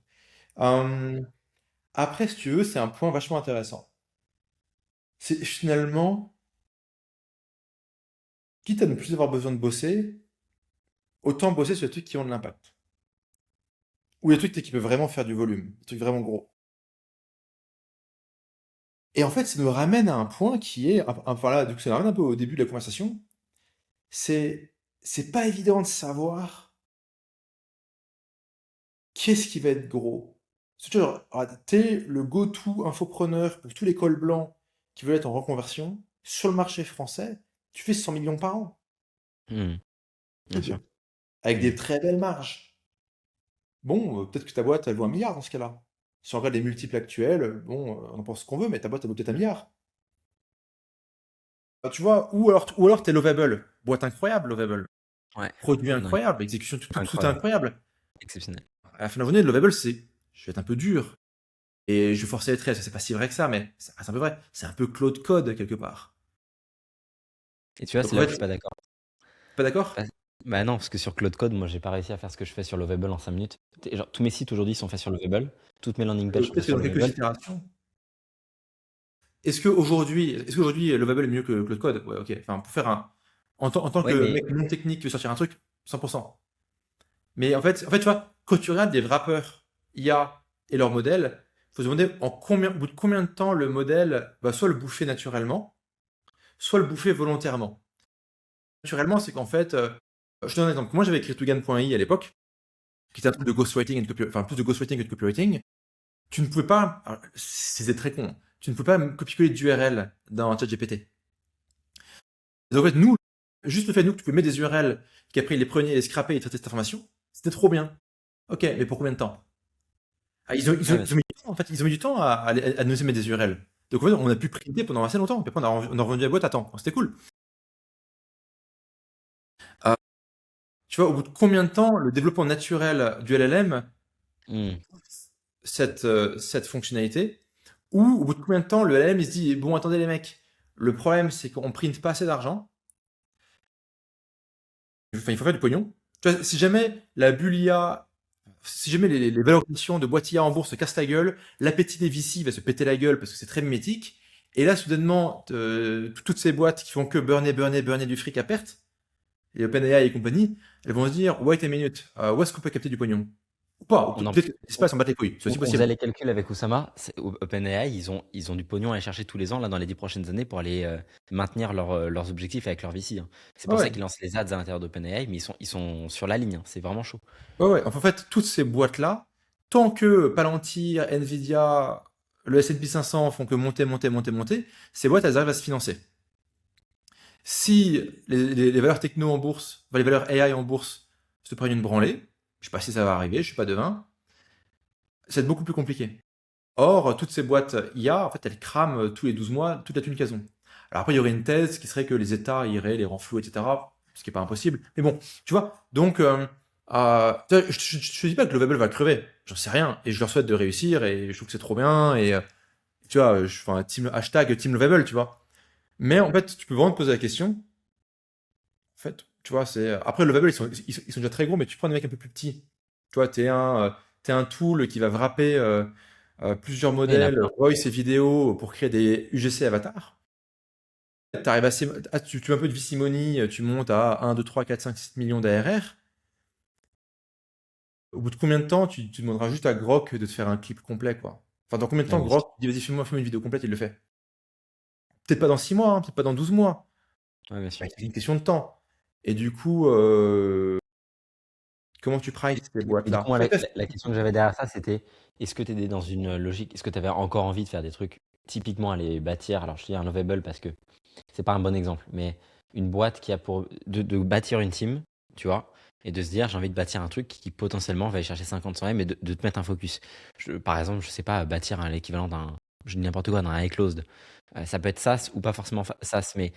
Euh, après, si tu veux, c'est un point vachement intéressant. C'est finalement, quitte à ne plus avoir besoin de bosser, autant bosser sur les trucs qui ont de l'impact. Ou les trucs qui peuvent vraiment faire du volume, des trucs vraiment gros. Et en fait, ça nous ramène à un point qui est, enfin là, du coup, ça nous ramène un peu au début de la conversation. C'est, c'est pas évident de savoir qu'est-ce qui va être gros. C'est toujours, t'es le go-to infopreneur pour tous les cols blancs qui veulent être en reconversion. Sur le marché français, tu fais 100 millions par an. Hmm, bien sûr. Avec Hmm. des très belles marges. Bon, peut-être que ta boîte, elle vaut 1 milliard dans ce cas-là. Si on regarde les multiples actuels, bon, on en pense ce qu'on veut, mais ta boîte, elle vaut peut-être 1 milliard. Tu vois, ou alors t'es Lovable. Boîte incroyable, Lovable. Ouais. Produit Non, incroyable, exécution, tout est incroyable. incroyable. Exceptionnel. À la fin de la journée, Lovable, je vais être un peu dur. Et je vais forcer les traits, c'est pas si vrai que ça, mais c'est un peu vrai. C'est un peu Claude Code, quelque part. Et tu vois, Donc c'est en là où fait, je suis pas d'accord. pas d'accord? Parce- Bah non, parce que sur Cloud Code, moi, j'ai pas réussi à faire ce que je fais sur Lovable en 5 minutes. Genre, tous mes sites aujourd'hui sont faits sur Lovable. Toutes mes landing pages sont faites Peut-être que sur dans quelques Lovable. itérations. Est-ce qu'aujourd'hui, Lovable est mieux que Claude Code? Ouais, ok. Enfin, pour faire un. En tant Ouais, que mais. mec non technique qui veut sortir un truc, 100%. Mais en fait, tu vois, quand tu regardes des rappeurs IA et leur modèle, faut se demander au bout de combien de temps le modèle va soit le bouffer naturellement, soit le bouffer volontairement. Naturellement, c'est qu'en fait, je te donne un exemple. Moi, j'avais écrit Tugan.ai à l'époque, qui était un truc de ghostwriting et de enfin, plus de ghostwriting que de copywriting. Tu ne pouvais pas, alors, c'est très con, tu ne pouvais pas copier-coller d'URL dans ChatGPT. Donc, en fait, nous, juste le fait, nous, que tu pouvais mettre des URL, qu'après, il les prenait, les scraper et traiter cette information, c'était trop bien. Ok, mais pour combien de temps? Ah, Ouais, bien ils ont sûr. mis du temps, en fait, ils ont mis du temps à nous mettre des URL. Donc, en fait, on a pu printer pendant assez longtemps, puis après, on a revendu la boîte à temps. C'était cool. Euh, tu vois, au bout de combien de temps le développement naturel du LLM Hmm. cette fonctionnalité, ou au bout de combien de temps le LLM il se dit bon attendez les mecs, le problème c'est qu'on print pas assez d'argent, enfin, il faut faire du pognon. Tu vois, si jamais la bulle IA, si jamais les valorisations de boîtes IA en bourse se cassent la gueule, l'appétit des VC va se péter la gueule parce que c'est très mimétique, et là soudainement toutes ces boîtes qui font que burner du fric à perte, et OpenAI et compagnie, elles vont se dire wait a minute, où est-ce qu'on peut capter du pognon? Ou pas, ou On en, peut-être que l'espace en bat les couilles, c'est aussi on faisait possible. les calculs avec Oussama. OpenAI, ils ont du pognon à aller chercher tous les ans là dans les 10 prochaines années pour aller maintenir leurs objectifs avec leur VC, hein. C'est Ouais, pour ça ouais. qu'ils lancent les ads à l'intérieur d'OpenAI, mais ils sont sur la ligne, hein. C'est vraiment chaud. Ouais, ouais. Enfin, en fait, toutes ces boîtes-là, tant que Palantir, Nvidia, le S&P 500 font que monter, ces boîtes, elles arrivent à se financer. Si les valeurs techno en bourse, enfin, les valeurs AI en bourse se prennent une branlée, je sais pas si ça va arriver, je suis pas devin, ça va être beaucoup plus compliqué. Or, toutes ces boîtes IA, en fait, elles crament tous les 12 mois toute la thune qu'elles ont. Alors après, il y aurait une thèse qui serait que les États iraient les renflouer, etc. Ce qui est pas impossible. Mais bon, tu vois, donc, je te dis pas que Lovable va crever. J'en sais rien. Et je leur souhaite de réussir et je trouve que c'est trop bien. Et tu vois, enfin, hashtag Team Lovable, tu vois. Mais en fait, tu peux vraiment te poser la question. En fait, tu vois, après, Lovable, ils sont déjà très gros, mais tu prends des mecs un peu plus petits. Tu vois, t'es un tool qui va wrapper plusieurs Ouais, il y en a modèles, plein. voice et vidéo pour créer des UGC avatars. T'arrives tu mets un peu de Vicimony, tu montes à 1, 2, 3, 4, 5, 6 millions d'ARR. Au bout de combien de temps tu demanderas juste à Grok de te faire un clip complet, quoi. Enfin, dans combien de Ouais, temps bien sûr. Grok dit vas-y, fais-moi une vidéo complète, il le fait. Peut-être pas dans 6 mois, hein, peut-être pas dans 12 mois. Ouais, bien sûr. Ouais, c'est une question de temps. Et du coup, comment tu prices ces Et du boîtes-là? coup, moi, Fais test. la question que j'avais derrière ça, c'était est-ce que tu étais dans une logique, est-ce que tu avais encore envie de faire des trucs, typiquement aller bâtir, alors je dis un Lovable parce que c'est pas un bon exemple, mais une boîte qui a pour de bâtir une team, tu vois, et de se dire j'ai envie de bâtir un truc qui potentiellement va aller chercher 50 100 M et de te mettre un focus. Par exemple, je sais pas, bâtir l'équivalent d'un, je dis n'importe quoi, d'un iClosed. Ça peut être SaaS ou pas forcément SaaS, mais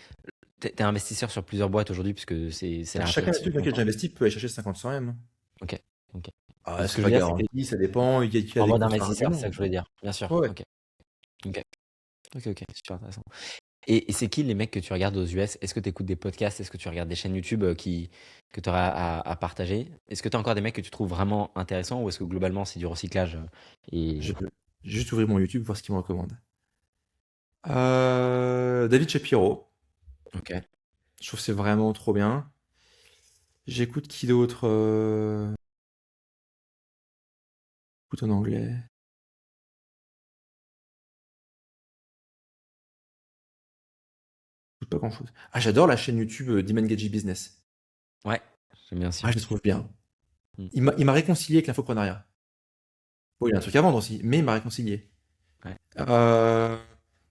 t'es investisseur sur plusieurs boîtes aujourd'hui puisque c'est la Chacun des répartition trucs depuis dans lesquels longtemps. j'investis peut aller chercher 50-100 M. Ok, ok. Ah, Ce c'est que je pas veux dire, c'est que garanti, ça dépend. Il y a en des mode courses par investisseur, c'est ça argument. que je voulais dire. Bien sûr. Ouais, ouais. Ok, ok, ok, super intéressant. Et c'est qui les mecs que tu regardes aux US? Est-ce que tu écoutes des podcasts? Est-ce que tu regardes des chaînes YouTube que tu auras à partager? Est-ce que tu as encore des mecs que tu trouves vraiment intéressants ou est-ce que globalement c'est du recyclage Je et... vais juste ouvrir mon YouTube, voir ce qu'il me recommande. David Shapiro. Ok. Je trouve que c'est vraiment trop bien. J'écoute qui d'autre Écoute en anglais. J'écoute pas grand-chose. Ah, j'adore la chaîne YouTube d'Imangaji Business. Ouais, j'aime bien aussi. Ah, je le trouve bien. Mm. Il m'a réconcilié avec l'infoprenariat. Bon, il y a un truc à vendre aussi, mais il m'a réconcilié. Ouais, Euh,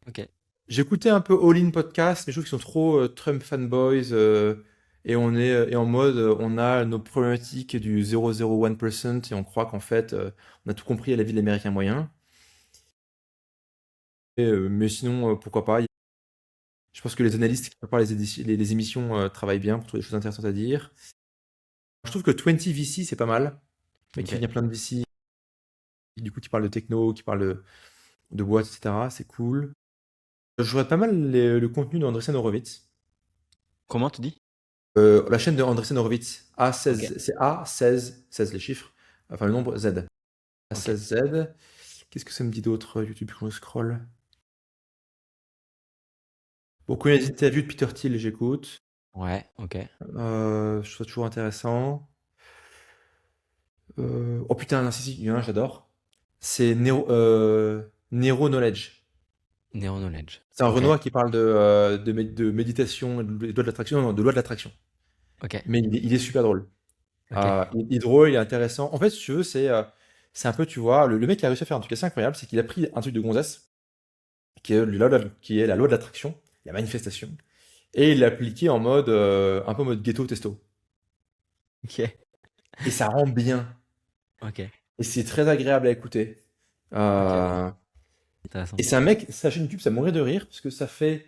ok. J'écoutais un peu All In Podcast, mais je trouve qu'ils sont trop Trump fanboys. Et en mode, on a nos problématiques du 0,01% et on croit qu'en fait, on a tout compris à la vie de l'Américain moyen. Mais sinon, pourquoi pas. Je pense que les analystes qui préparent les émissions travaillent bien pour trouver des choses intéressantes à dire. Je trouve que 20 VC, c'est pas mal. Mais qui Ok. vient plein de VC, du coup, qui parlent de techno, qui parlent de boîtes, etc. C'est cool. Je regarde pas mal le contenu d'Andreessen Horowitz. Comment tu dis? La chaîne de Andreessen Horowitz, Ok, A16, c'est A16, 16 les chiffres, enfin le nombre Z. ok. A16Z. Qu'est-ce que ça me dit d'autre, YouTube, quand je scroll? Beaucoup d'interviews de Peter Thiel, j'écoute. Ouais, ok. Je trouve ça toujours intéressant. Oh putain, non, si, il y en a un, j'adore. C'est Nero Knowledge. Neo Knowledge. C'est un Ok, Renoir qui parle de méditation et de loi de l'attraction. Non, non, de loi de l'attraction. ok, Mais il est super drôle. ok. Il est drôle, il est intéressant. En fait, si tu veux, c'est un peu, tu vois, le mec qui a réussi à faire un truc assez incroyable, c'est qu'il a pris un truc de gonzesse, qui est la loi de l'attraction, la manifestation, et il l'a appliqué en mode, un peu en mode ghetto testo. Ok, Et ça rend bien. ok, Et c'est très agréable à écouter. ok, ok. Euh, Intéressant. et c'est un mec, sa chaîne YouTube, ça mourait de rire, parce que ça fait,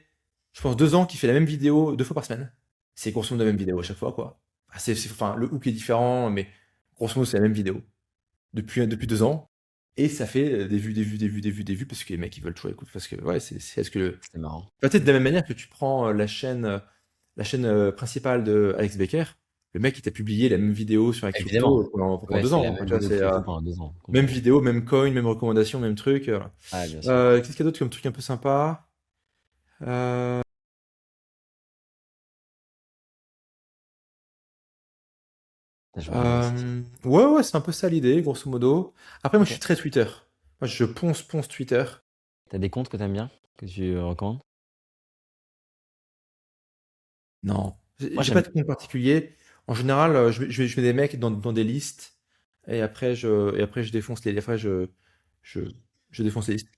je pense, 2 ans qu'il fait la même vidéo 2 fois par semaine. C'est grosso modo la même vidéo à chaque fois, quoi. Enfin, le hook est différent, mais grosso modo, c'est la même vidéo. Depuis 2 ans. Et ça fait des vues, des vues, des vues, des vues, des vues, parce que les mecs, ils veulent toujours écouter. Parce que, ouais, est-ce que C'est marrant. peut-être de la même manière que tu prends la chaîne principale de Alex Becker, le mec, il t'a publié la même vidéo sur la Évidemment. crypto pendant Ouais, deux c'est la ans, hein. même Tu vois, vidéo c'est que YouTube pendant 2 ans, même complètement. vidéo, même coin, même recommandation, même truc. Ouais, bien sûr. Qu'est-ce qu'il y a d'autre comme truc un peu sympa? Euh, Je vais regarder ça. Ouais, ouais, c'est un peu ça l'idée, grosso modo. Après, moi, je Ok. suis très Twitter. Moi, je ponce Twitter. T'as des comptes que t'aimes bien, que tu recommandes? Non, Moi, j'ai pas j'aime. de compte particulier. En général, je mets des mecs dans des listes et après je défonce les. Après, je, je défonce les listes.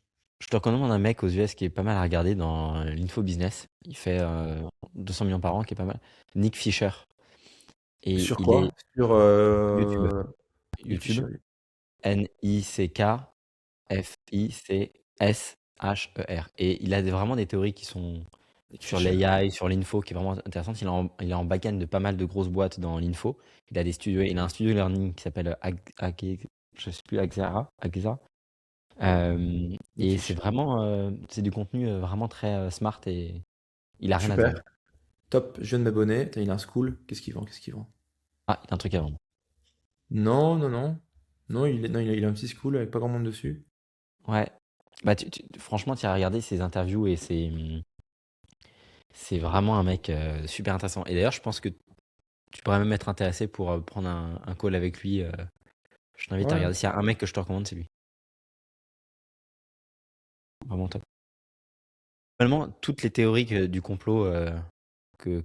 Je te recommande un mec aux US qui est pas mal à regarder dans l'info business. Il fait 200 millions par an, qui est pas mal. Nick Fisher. Et Sur il est quoi? Sur YouTube. Nick YouTube. Fisher. Nickfisher. Et il a vraiment des théories qui sont Nick sur Fisher. l'AI, sur l'info, qui est vraiment intéressante. Il est en back-end de pas mal de grosses boîtes dans l'info. Il a un studio learning qui s'appelle je sais plus, Agza. Nick Et c'est Fisher. vraiment, c'est du contenu vraiment très smart et il a rien à te Super. vendre. Top. Je viens de m'abonner. Putain, il a un school. Qu'est-ce qu'il vend? Qu'est-ce qu'il vend? Ah, il a un truc à vendre. Non, non, non. Non, il a un petit school avec pas grand monde dessus. Ouais. Bah, franchement, tu as regardé ses interviews et c'est vraiment un mec super intéressant. Et d'ailleurs, je pense que tu pourrais même être intéressé pour prendre un call avec lui. Je t'invite à Ouais. regarder. S'il y a un mec que je te recommande, c'est lui. Vraiment top. Finalement, toutes les théories du complot que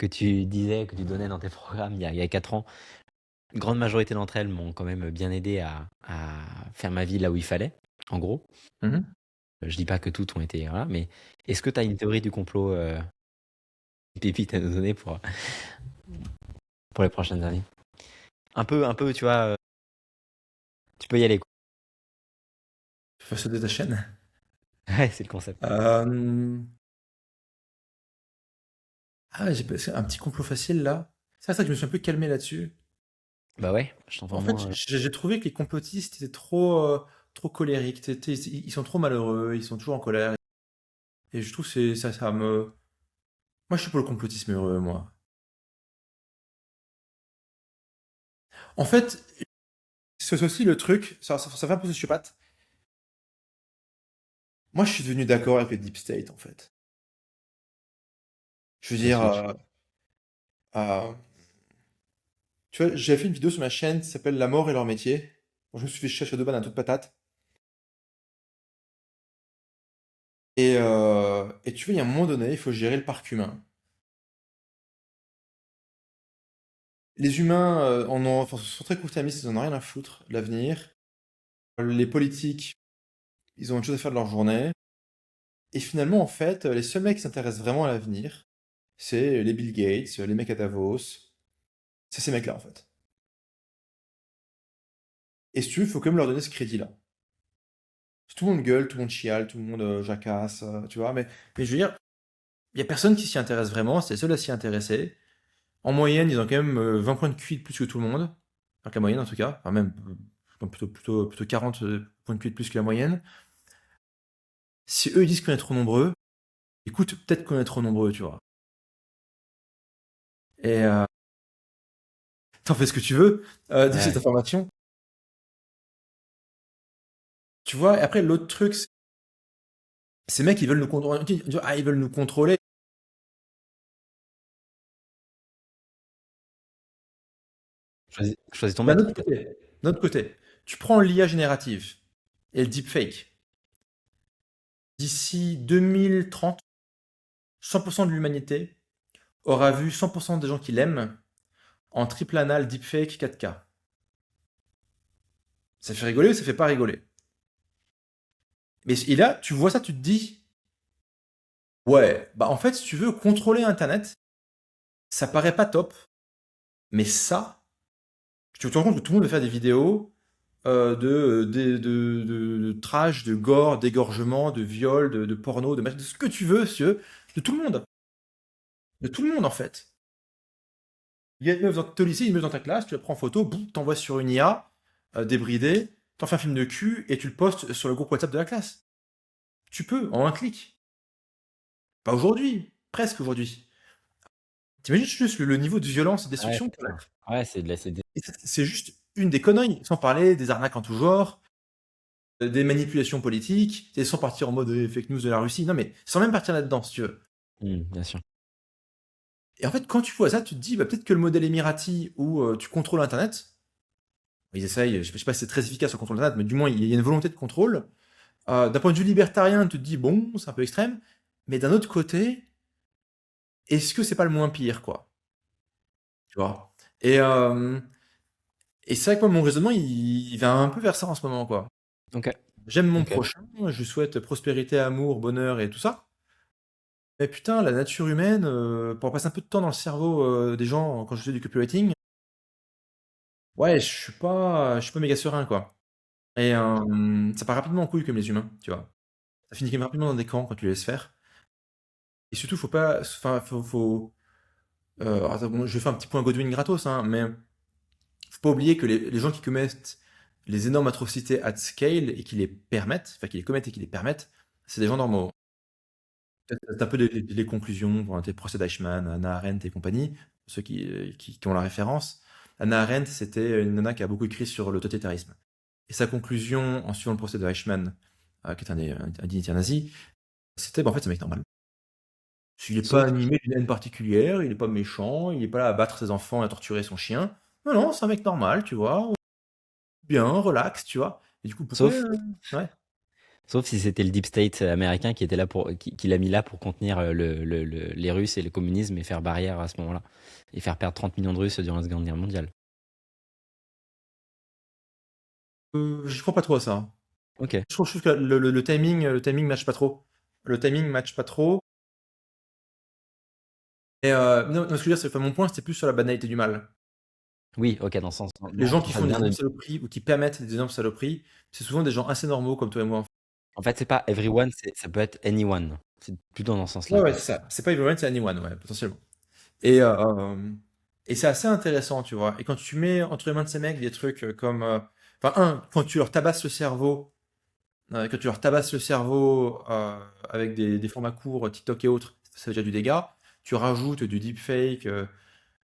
tu disais, que tu donnais dans tes programmes il y a 4 ans, une grande majorité d'entre elles m'ont quand même bien aidé à faire ma vie là où il fallait, en gros. Mhm. Je dis pas que toutes ont été, voilà, mais est-ce que tu as une théorie du complot, une pépite à nous donner pour les prochaines années? Un peu, tu vois, tu peux y aller, quoi. Fais sauter ta chaîne. Ouais, c'est le concept. Euh, Ah, j'ai passé un petit complot facile là. C'est ça que je me suis un peu calmé là-dessus. Bah ouais, je t'entends En fait, moins. j'ai trouvé que les complotistes étaient trop colériques. Ils sont trop malheureux, ils sont toujours en colère. Et je trouve que ça me. Moi, je suis pour le complotisme heureux, moi. En fait, c'est aussi le truc, ça fait un peu sociopathe. Moi, je suis devenu d'accord avec le Deep State, en fait. Je veux Ça dire, switch. euh, tu vois, j'ai fait une vidéo sur ma chaîne qui s'appelle La mort et leur métier. Bon, je me suis fait chercher de ban à toute patate. Et tu vois, il y a un moment donné, il faut gérer le parc humain. Les humains enfin, sont très court-termistes, ils en ont rien à foutre de l'avenir. Les politiques, ils ont autre chose à faire de leur journée. Et finalement, en fait, les seuls mecs qui s'intéressent vraiment à l'avenir, c'est les Bill Gates, les mecs à Davos. C'est ces mecs-là, en fait. Et si tu veux, il faut quand même leur donner ce crédit-là. Tout le monde gueule, tout le monde chiale, tout le monde jacasse, tu vois. Mais je veux dire, il n'y a personne qui s'y intéresse vraiment, c'est les seuls à s'y intéresser. En moyenne, ils ont quand même 20 points de QI de plus que tout le monde. Enfin, que la moyenne, en tout cas. Enfin, même plutôt 40 points de QI de plus que la moyenne. Si eux ils disent qu'on est trop nombreux, écoute, peut-être qu'on est trop nombreux, tu vois. Et t'en fais ce que tu veux de cette Ouais. information. Tu vois, et après, l'autre truc, ces mecs, ils veulent nous contrôler. Ah, ils veulent nous contrôler. Choisis ton D'un maître, autre peut-être. côté, d'un autre côté, tu prends l'IA générative et le deepfake. D'ici 2030, 100% de l'humanité aura vu 100% des gens qui l'aiment en triple anal deepfake 4K. Ça fait rigoler ou ça fait pas rigoler? Mais et là, tu vois ça, tu te dis, ouais, bah en fait, si tu veux contrôler Internet, ça paraît pas top, mais ça, tu te rends compte que tout le monde veut faire des vidéos de trash, de gore, d'égorgement, de viol, de porno, de ce que tu veux, de tout le monde. De tout le monde, en fait. Il y a une meuf dans ton lycée, une meuf dans ta classe, tu la prends en photo, boum, t'envoies sur une IA débridée, t'en fais un film de cul et tu le postes sur le groupe WhatsApp de la classe. Tu peux, en un clic. Pas aujourd'hui, presque aujourd'hui. T'imagines juste le niveau de violence et de Ouais, destruction c'est qu'il va ça. être. Ouais, c'est de la, c'est des- Et c'est juste une des conneries, sans parler des arnaques en tout genre, des manipulations politiques, et sans partir en mode fake news de la Russie. Non, mais sans même partir là-dedans, si tu veux. Bien sûr. Et en fait, quand tu vois ça, tu te dis, bah, peut-être que le modèle émirati où tu contrôles Internet, ils essayent, je sais pas si c'est très efficace au contrôle Internet, mais du moins, il y a une volonté de contrôle. D'un point de vue libertarien, tu te dis, bon, c'est un peu extrême, mais d'un autre côté, est-ce que c'est pas le moins pire, quoi? Tu vois? Et, euh, et c'est vrai que moi, mon raisonnement, il va un peu vers ça en ce moment, quoi. Ok. J'aime mon Ok. prochain, je lui souhaite prospérité, amour, bonheur et tout ça. Mais putain, la nature humaine, pour passer un peu de temps dans le cerveau des gens quand je fais du copywriting, ouais, je suis pas méga serein, quoi. Et ça part rapidement en couille comme les humains, tu vois. Ça finit quand même rapidement dans des camps quand tu les laisses faire. Et surtout, faut pas, enfin, attends, bon, je vais faire un petit point Godwin gratos, hein, mais faut pas oublier que les gens qui commettent les énormes atrocités at scale et qui les permettent, enfin qui les commettent et qui les permettent, c'est des gens normaux. C'est un peu les conclusions, pour tes procès d'Eichmann, Hannah Arendt et compagnie, ceux qui ont la référence. Hannah Arendt, c'était une nana qui a beaucoup écrit sur le totalitarisme. Et sa conclusion, en suivant le procès de Eichmann, qui est un dignitaire nazi, c'était, bah, en fait, c'est un mec normal. Il n'est pas Sauf, animé d'une haine particulière, il n'est pas méchant, il n'est pas là à battre ses enfants et à torturer son chien. Non, non, c'est un mec normal, tu vois, bien, relax, tu vois. Et du coup, pourquoi... sauf, ouais. sauf si c'était le deep state américain qui était là qui l'a mis là pour contenir les Russes et le communisme et faire barrière à ce moment-là. Et faire perdre 30 millions de Russes durant la Seconde Guerre mondiale. Je crois pas trop à ça. Ok. Je trouve que le timing match pas trop. Le timing match pas trop. Et non, non, ce que je veux dire, c'est que mon point, c'était plus sur la banalité du mal. Oui, ok, dans ce sens. Les Non, gens qui ça font des vient énormes de. saloperies ou qui permettent des énormes saloperies, c'est souvent des gens assez normaux comme toi et moi. En fait, c'est pas everyone, ça peut être anyone. C'est plutôt dans ce Ouais, sens-là, ouais, quoi. c'est ça. C'est pas everyone, c'est anyone, ouais, potentiellement. Et, et c'est assez intéressant, tu vois. Et quand tu mets entre les mains de ces mecs des trucs comme... enfin, quand tu leur tabasses le cerveau, avec des formats courts, TikTok et autres, ça fait déjà du dégât. Tu rajoutes du deepfake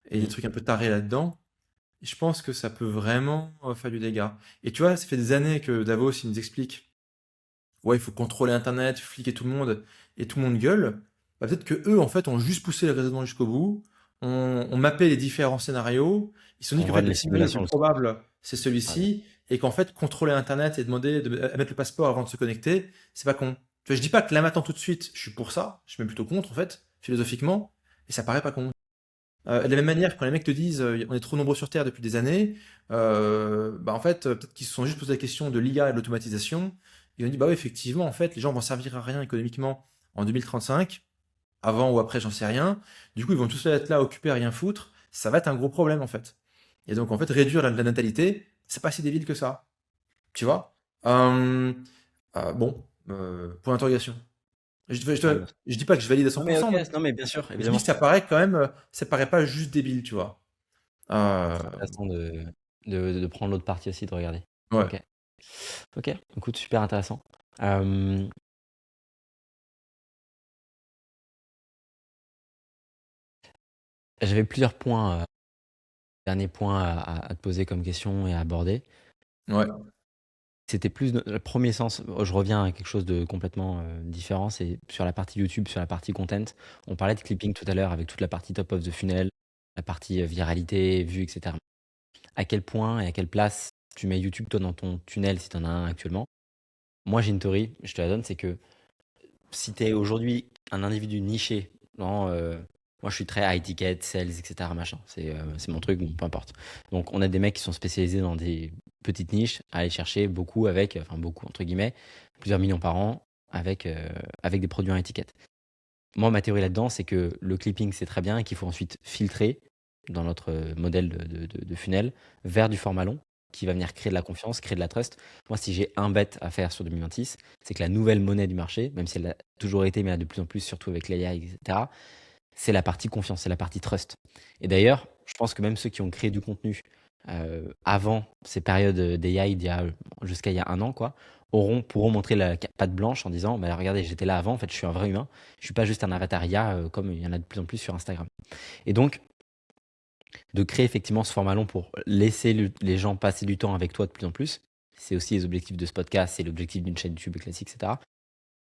et des Mm. trucs un peu tarés là-dedans. Et je pense que ça peut vraiment faire du dégât. Et tu vois, ça fait des années que Davos, il nous explique, ouais, il faut contrôler Internet, fliquer tout le monde, et tout le monde gueule. Bah, peut-être que eux, en fait, ont juste poussé le raisonnement jusqu'au bout, ont mappé les différents scénarios, ils se sont dit On qu'en run fait, le les scénario le simulations plus jusqu'au bout. probable, c'est Ouais. celui-ci, et qu'en fait, contrôler Internet et demander à mettre le passeport avant de se connecter, c'est pas con. Tu vois, je dis pas que là maintenant tout de suite, je suis pour ça, je suis même plutôt contre, en fait, philosophiquement, et ça paraît pas con. De la même manière, quand les mecs te disent on est trop nombreux sur Terre depuis des années, bah en fait, peut-être qu'ils se sont juste posé la question de l'IA et de l'automatisation. Ils ont dit bah oui, effectivement, en fait, les gens vont servir à rien économiquement en 2035, avant ou après, j'en sais rien. Du coup, ils vont tous être là, occupés à rien foutre. Ça va être un gros problème, en fait. Et donc, en fait, réduire la natalité, c'est pas si débile que ça. Tu vois? Euh, bon, point d'interrogation. Ouais, bien sûr. Je dis pas que je valide à Non, mais ok, 100%, mais non, mais bien sûr, je dis évidemment. que ça paraît quand même, ça paraît pas juste débile, tu vois. Euh, C'est intéressant de prendre l'autre partie aussi, de regarder. ouais. Ok. Ok, écoute, super intéressant. Euh, J'avais plusieurs points, derniers points à te poser comme question et à aborder. Ouais. C'était plus le premier sens. Je reviens à quelque chose de complètement différent. C'est sur la partie YouTube, sur la partie content. On parlait de clipping tout à l'heure avec toute la partie top of the funnel, la partie viralité, vue, etc. À quel point et à quelle place tu mets YouTube, toi, dans ton tunnel, si tu en as un actuellement? Moi, j'ai une théorie, je te la donne, c'est que si tu es aujourd'hui un individu niché dans. Moi, je suis très high ticket, sales, etc. Machin. C'est mon truc, bon, peu importe. Donc, on a des mecs qui sont spécialisés dans des petites niches, à aller chercher beaucoup avec, enfin, beaucoup, entre guillemets, plusieurs millions par an avec des produits en étiquette. Moi, ma théorie là-dedans, c'est que le clipping, c'est très bien et qu'il faut ensuite filtrer dans notre modèle de funnel vers du format long qui va venir créer de la confiance, créer de la trust. Moi, si j'ai un bet à faire sur 2026, c'est que la nouvelle monnaie du marché, même si elle a toujours été, mais là de plus en plus, surtout avec l'AI, etc., c'est la partie confiance, c'est la partie trust. Et d'ailleurs, je pense que même ceux qui ont créé du contenu avant ces périodes d'AI jusqu'à il y a un an, quoi, pourront montrer la patte blanche en disant, bah, regardez, j'étais là avant, en fait, je suis un vrai humain. Je suis pas juste un avatar IA comme il y en a de plus en plus sur Instagram. Et donc, de créer effectivement ce format long pour laisser les gens passer du temps avec toi de plus en plus. C'est aussi les objectifs de ce podcast, c'est l'objectif d'une chaîne YouTube classique, etc.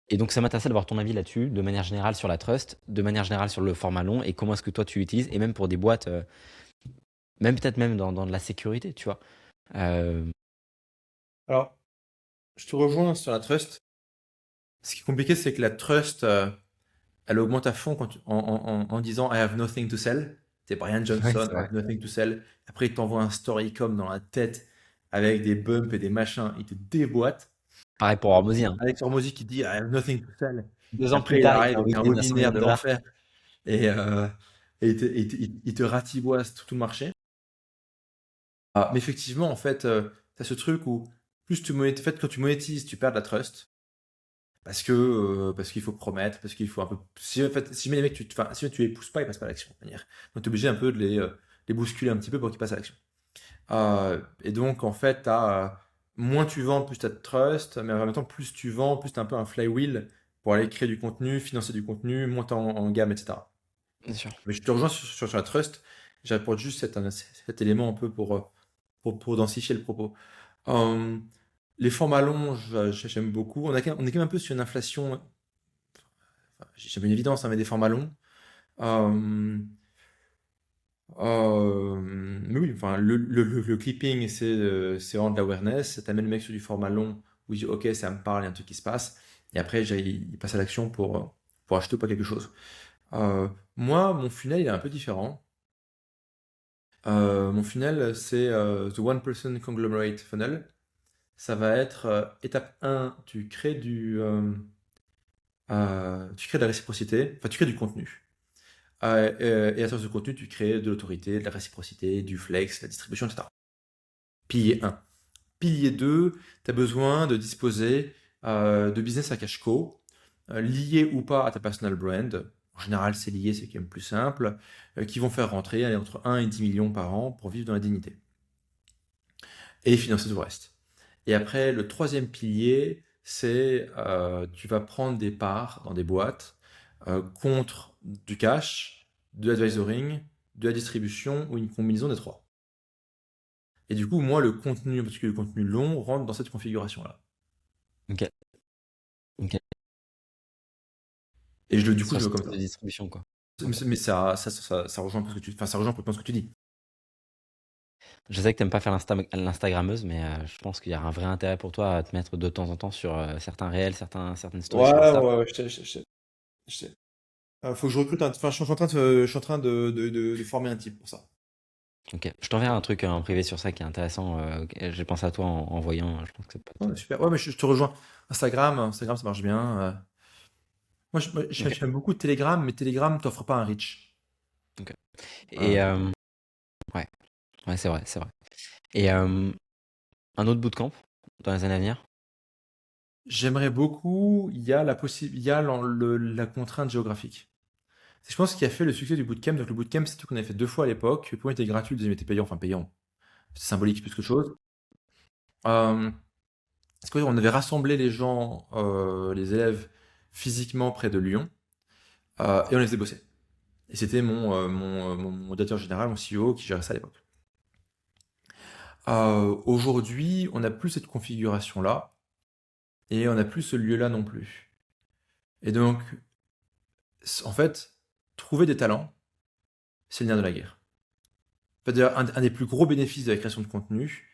Et donc, ça m'intéresse d'avoir ton avis là-dessus, de manière générale sur la trust, de manière générale sur le format long et comment est-ce que toi tu l'utilises, et même pour des boîtes, même peut-être même dans de la sécurité, tu vois. Euh, Alors, je te rejoins sur la trust. Ce qui est compliqué, c'est que la trust, elle augmente à fond en disant I have nothing to sell. T'es Brian ouais, Johnson, c'est I vrai. have nothing to sell. Après, il t'envoie un storycom dans la tête avec des bumps et des machins. Il te déboîte. Pareil pour Hormozy, hein. Alex Hormozy qui dit I have nothing to sell. 2 ans plus Après, il tard, il te arrive fait un avec un week-end à 100 millions webinaire de de dollars. l'enfer et il te ratiboise tout le marché. Mais effectivement, en fait, tu as ce truc où plus tu monétises, en fait, quand tu monétises, tu perds de la trust. Parce qu'il faut promettre, parce qu'il faut un peu. Si, en fait, si jamais les mecs, enfin, si tu les pousses pas, ils passent pas à l'action, de manière. Donc, tu es obligé un peu de les bousculer un petit peu pour qu'ils passent à l'action. Et donc, en fait, moins tu vends, plus tu as de trust, mais en même temps, plus tu vends, plus tu as un peu un flywheel pour aller créer du contenu, financer du contenu, monter en gamme, etc. Bien sûr. Mais je te rejoins sur la trust. J'apporte juste cet élément un peu pour densifier le propos. Euh, les formats longs, j'aime beaucoup. On est quand même un peu sur une inflation, j'ai une évidence, hein, mais des formats longs. Euh, mais oui, enfin, le clipping, c'est vraiment de l'awareness. T'amènes le mec sur du format long où il dit, OK, ça me parle, il y a un truc qui se passe. Et après, il passe à l'action pour acheter ou pas quelque chose. Moi, mon funnel, il est un peu différent. Mon funnel, c'est The One Person Conglomerate Funnel. Ça va être étape 1, tu crées de la réciprocité, enfin tu crées du contenu. Et à travers ce contenu, tu crées de l'autorité, de la réciprocité, du flex, la distribution, etc. Pilier 1. Pilier 2, tu as besoin de disposer de business à cash co, liés ou pas à ta personal brand. En général, c'est lié, c'est quand même plus simple, qui vont faire rentrer allez, entre 1 et 10 millions par an pour vivre dans la dignité. Et financer tout le reste. Et après, le troisième pilier, c'est tu vas prendre des parts dans des boîtes contre du cash, de l'advisoring, de la distribution ou une combinaison des trois. Et du coup, moi, le contenu, en particulier le contenu long, rentre dans cette configuration-là. Ok. Ok. Et du coup, Sur je le le vois comme système ça. de distribution, quoi. Mais ça rejoint un peu ce que tu, enfin, ça rejoint complètement ce que tu dis. Je sais que t'aimes pas faire l'Instagrammeuse, mais je pense qu'il y a un vrai intérêt pour toi à te mettre de temps en temps sur certains réels, certaines stories Ouais, sur Insta. ouais, ouais, je sais. Faut que je recrute enfin, je suis en train je suis en train de former un type pour ça. Ok. Je t'enverrai un truc en privé sur ça qui est intéressant. J'ai pensé à toi en voyant. Je pense que ça peut Ouais, être. super. Ouais, mais je te rejoins. Instagram, ça marche bien. Moi, Ok. j'aime beaucoup Telegram, mais Telegram t'offre pas un reach. Ok. Et Euh, ouais, ouais, c'est vrai, c'est vrai. Et un autre bootcamp dans les années à venir? J'aimerais beaucoup, il y a la contrainte géographique. Je pense qu'il a fait le succès du bootcamp. Donc le bootcamp, c'est tout qu'on avait fait deux fois à l'époque. Le premier était gratuit, le deuxième était payant, enfin payant. C'est symbolique plus que chose. Euh, Parce qu'on avait rassemblé les gens, les élèves, physiquement près de Lyon, et on les faisait bosser. Et c'était mon modérateur général, mon CEO, qui gérait ça à l'époque. Aujourd'hui, on n'a plus cette configuration-là, et on n'a plus ce lieu-là non plus. Et donc, en fait, trouver des talents, c'est le nerf de la guerre. En fait, d'ailleurs, un des plus gros bénéfices de la création de contenu,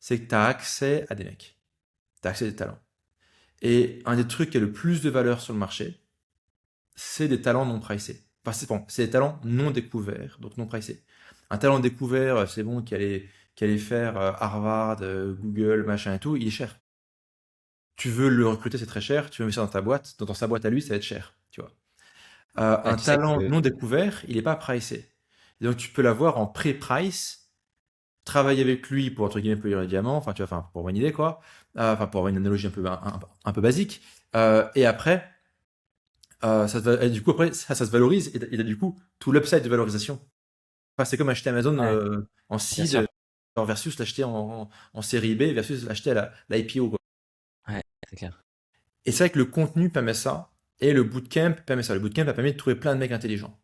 c'est que tu as accès à des mecs. Tu as accès à des talents. Et un des trucs qui a le plus de valeur sur le marché, c'est des talents non pricés. Enfin, c'est des talents non découverts, donc non pricés. Un talent découvert, c'est bon, qui allait faire Harvard, Google, machin et tout, il est cher. Tu veux le recruter, c'est très cher. Tu veux investir dans ta boîte, dans sa boîte à lui, ça va être cher, tu vois. Bah, Un tu sais talent que non découvert, il n'est pas pricé. Et donc tu peux l'avoir en pré-price, travailler avec lui pour entre guillemets payer le diamant, enfin tu vois, enfin pour avoir une idée quoi, enfin pour avoir une analogie un peu basique. Et après, et du coup après ça se valorise et du coup tout l'upside de valorisation. Enfin, c'est comme acheter Amazon ouais, en bien sûr. seed. versus l'acheter en série B versus l'acheter à l'IPO, quoi. Ouais, c'est clair. Et c'est vrai que le contenu permet ça, et le bootcamp permet ça. Le bootcamp a permis de trouver plein de mecs intelligents.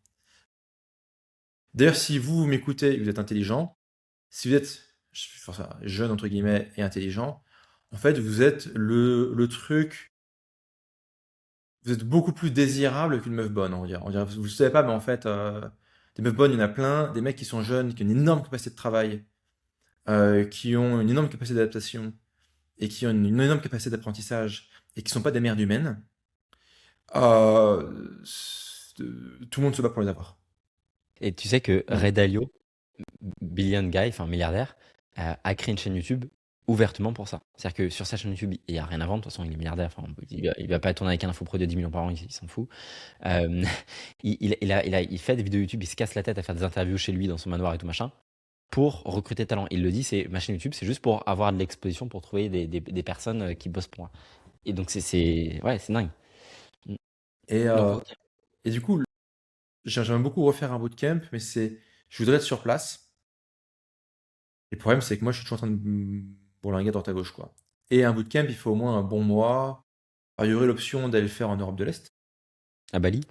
D'ailleurs, si vous m'écoutez et que vous êtes intelligent, si vous êtes enfin, jeune, entre guillemets, et intelligent, en fait, vous êtes le truc, vous êtes beaucoup plus désirable qu'une meuf bonne, on va dire. Vous ne savez pas, mais en fait, des meufs bonnes, il y en a plein, des mecs qui sont jeunes, qui ont une énorme capacité de travail, qui ont une énorme capacité d'adaptation, et qui ont une énorme capacité d'apprentissage, et qui ne sont pas des merdes humaines, tout le monde se bat pour les avoir. Et tu sais que Donc, Ray Dalio, billion guy, enfin milliardaire, a créé une chaîne YouTube ouvertement pour ça. C'est-à-dire que sur sa chaîne YouTube, il n'y a rien à vendre. De toute façon, il est milliardaire. Enfin, il va pas tourner avec un infoproduit de 10 millions par an, il s'en fout. Euh, il fait des vidéos YouTube, il se casse la tête à faire des interviews chez lui dans son manoir et tout machin pour recruter talent. Il le dit, c'est ma chaîne YouTube, c'est juste pour avoir de l'exposition, pour trouver des personnes qui bossent pour moi. Et donc, ouais, c'est dingue. et, Donc, euh, ok. et du coup, j'aimerais beaucoup refaire un bootcamp, mais je voudrais être sur place. Et le problème, c'est que moi, je suis toujours en train de bourlinguer à droite à gauche, quoi. Et un bootcamp, il faut au moins un bon mois. Alors, il y aurait l'option d'aller le faire en Europe de l'Est. À Bali,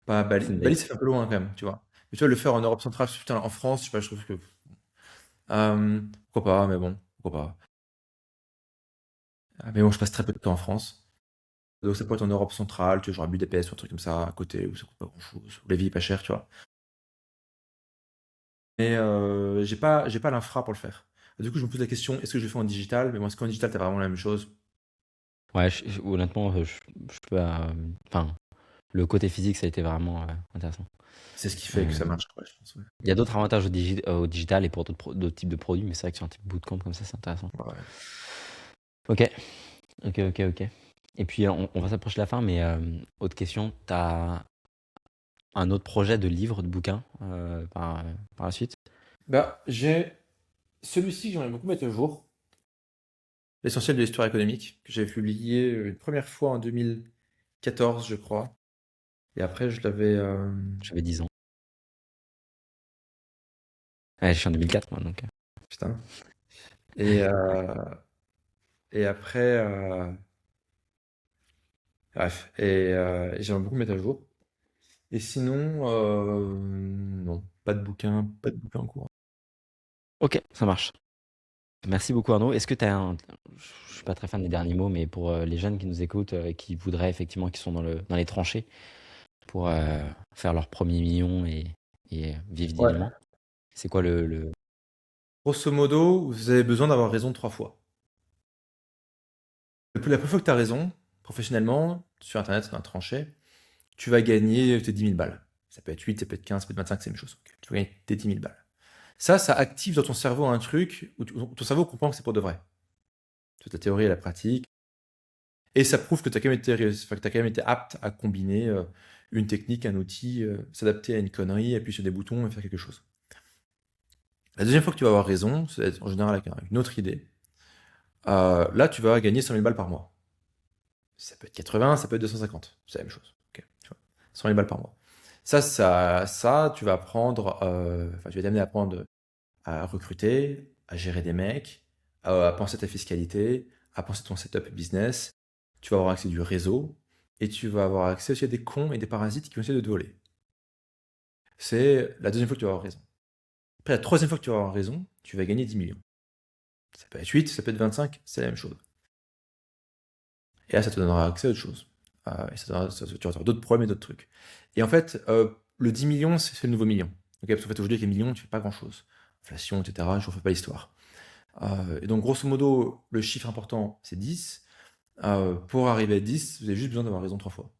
Pas à Bali. c'est une Bali, belle. ça fait un peu loin quand même, tu vois. Mais tu vois, le faire en Europe centrale, putain, en France, je sais pas, je trouve que. Pourquoi pas, mais bon, pourquoi pas. Mais bon, je passe très peu de temps en France. Donc ça peut être en Europe centrale, tu vois, genre à Budapest ou un truc comme ça, à côté, où ça coûte pas grand-chose, où la vie est pas chère, tu vois. Mais j'ai pas l'infra pour le faire. Du coup, je me pose la question, est-ce que je le fais en digital? Mais bon, est-ce qu'en digital, t'as vraiment la même chose? Ouais, honnêtement, je peux. Enfin, le côté physique, ça a été vraiment intéressant. C'est ce qui fait que Euh, ça marche, quoi, je pense. Ouais. Il y a d'autres avantages au digital et pour d'autres types de produits, mais c'est vrai que sur un type bootcamp comme ça, c'est intéressant. Ouais. Ok, ok. Et puis, on va s'approcher de la fin, mais autre question, t'as un autre projet de livre, de bouquin par la suite? Bah, j'ai celui-ci que j'aimerais beaucoup mettre à jour. L'essentiel de l'histoire économique, que j'avais publié une première fois en 2014, je crois. Et après, je l'avais. J'avais 10 ans. Ouais, je suis en 2004, moi, donc. Putain. Et, euh, et après. Bref. Et j'aimerais beaucoup mettre à jour. Et sinon, non. Pas de bouquin en cours. Ok, ça marche. Merci beaucoup, Arnaud. Est-ce que tu as un. Je suis pas très fan des derniers mots, mais pour les jeunes qui nous écoutent, qui voudraient effectivement, qui sont dans les tranchées, pour faire leur premier million et vivre Ouais. dignement, c'est quoi le. Grosso modo, vous avez besoin d'avoir raison 3 fois. La première fois que tu as raison, professionnellement, sur Internet, dans un tranché, tu vas gagner tes 10 000 balles. Ça peut être 8, ça peut être 15, ça peut être 25, c'est la même chose. Ok. Tu vas gagner tes 10 000 balles. Ça active dans ton cerveau un truc où ton cerveau comprend que c'est pour de vrai. C'est ta théorie et la pratique. Et ça prouve que tu as, enfin, que t'as quand même été apte à combiner une technique, un outil, s'adapter à une connerie, appuyer sur des boutons et faire quelque chose. La deuxième fois que tu vas avoir raison, c'est en général avec une autre idée. Là, tu vas gagner 100 000 balles par mois. Ça peut être 80, ça peut être 250. C'est la même chose. Ok, tu vois. 100 000 balles par mois. Ça, tu vas apprendre, enfin, tu vas t'amener à apprendre à recruter, à gérer des mecs, à penser ta fiscalité, à penser ton setup business. Tu vas avoir accès du réseau et tu vas avoir accès aussi à des cons et des parasites qui vont essayer de te voler. C'est la deuxième fois que tu vas avoir raison. Après, la troisième fois que tu vas avoir raison, tu vas gagner 10 millions. Ça peut être 8, ça peut être 25, c'est la même chose. Et là, ça te donnera accès à autre chose. Et tu auras d'autres problèmes et d'autres trucs. Et en fait, le 10 millions, c'est le nouveau million. Ok, parce qu'en fait, aujourd'hui, avec les millions, tu fais pas grand-chose. Inflation, etc., je ne refais pas l'histoire. Et donc, grosso modo, le chiffre important, c'est 10. Pour arriver à 10, vous avez juste besoin d'avoir raison 3 fois.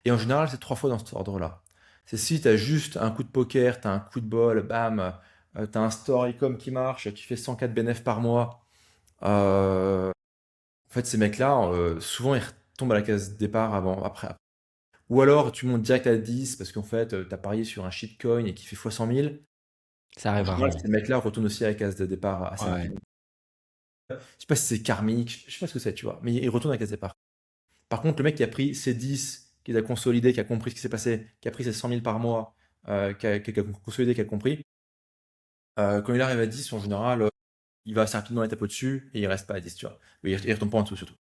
Et en général, c'est 3 fois dans cet ordre-là. C'est si tu as juste un coup de poker, tu as un coup de bol, bam, tu as un store e-com qui marche, qui fait 104 bénéfices par mois. En fait, ces mecs-là, souvent, ils retombent à la case départ après. Ou alors, tu montes direct à 10 parce qu'en fait, tu as parié sur un shitcoin et qui fait fois 100 000. Ça En arrive général, rarement. ces mecs-là retournent aussi à la case de départ assez Ouais. rapidement. Je sais pas si c'est karmique, je sais pas ce que c'est, tu vois, mais ils retournent à la case départ. Par contre, le mec qui a pris ses 10, qui les a consolidés, qui a compris ce qui s'est passé, qui a pris ses 100 000 par mois, qui a consolidé, qui a compris, Quand il arrive à 10, en général, il va assez rapidement étape au-dessus et il reste pas à 10, tu vois. Il retombe pas en dessous, surtout.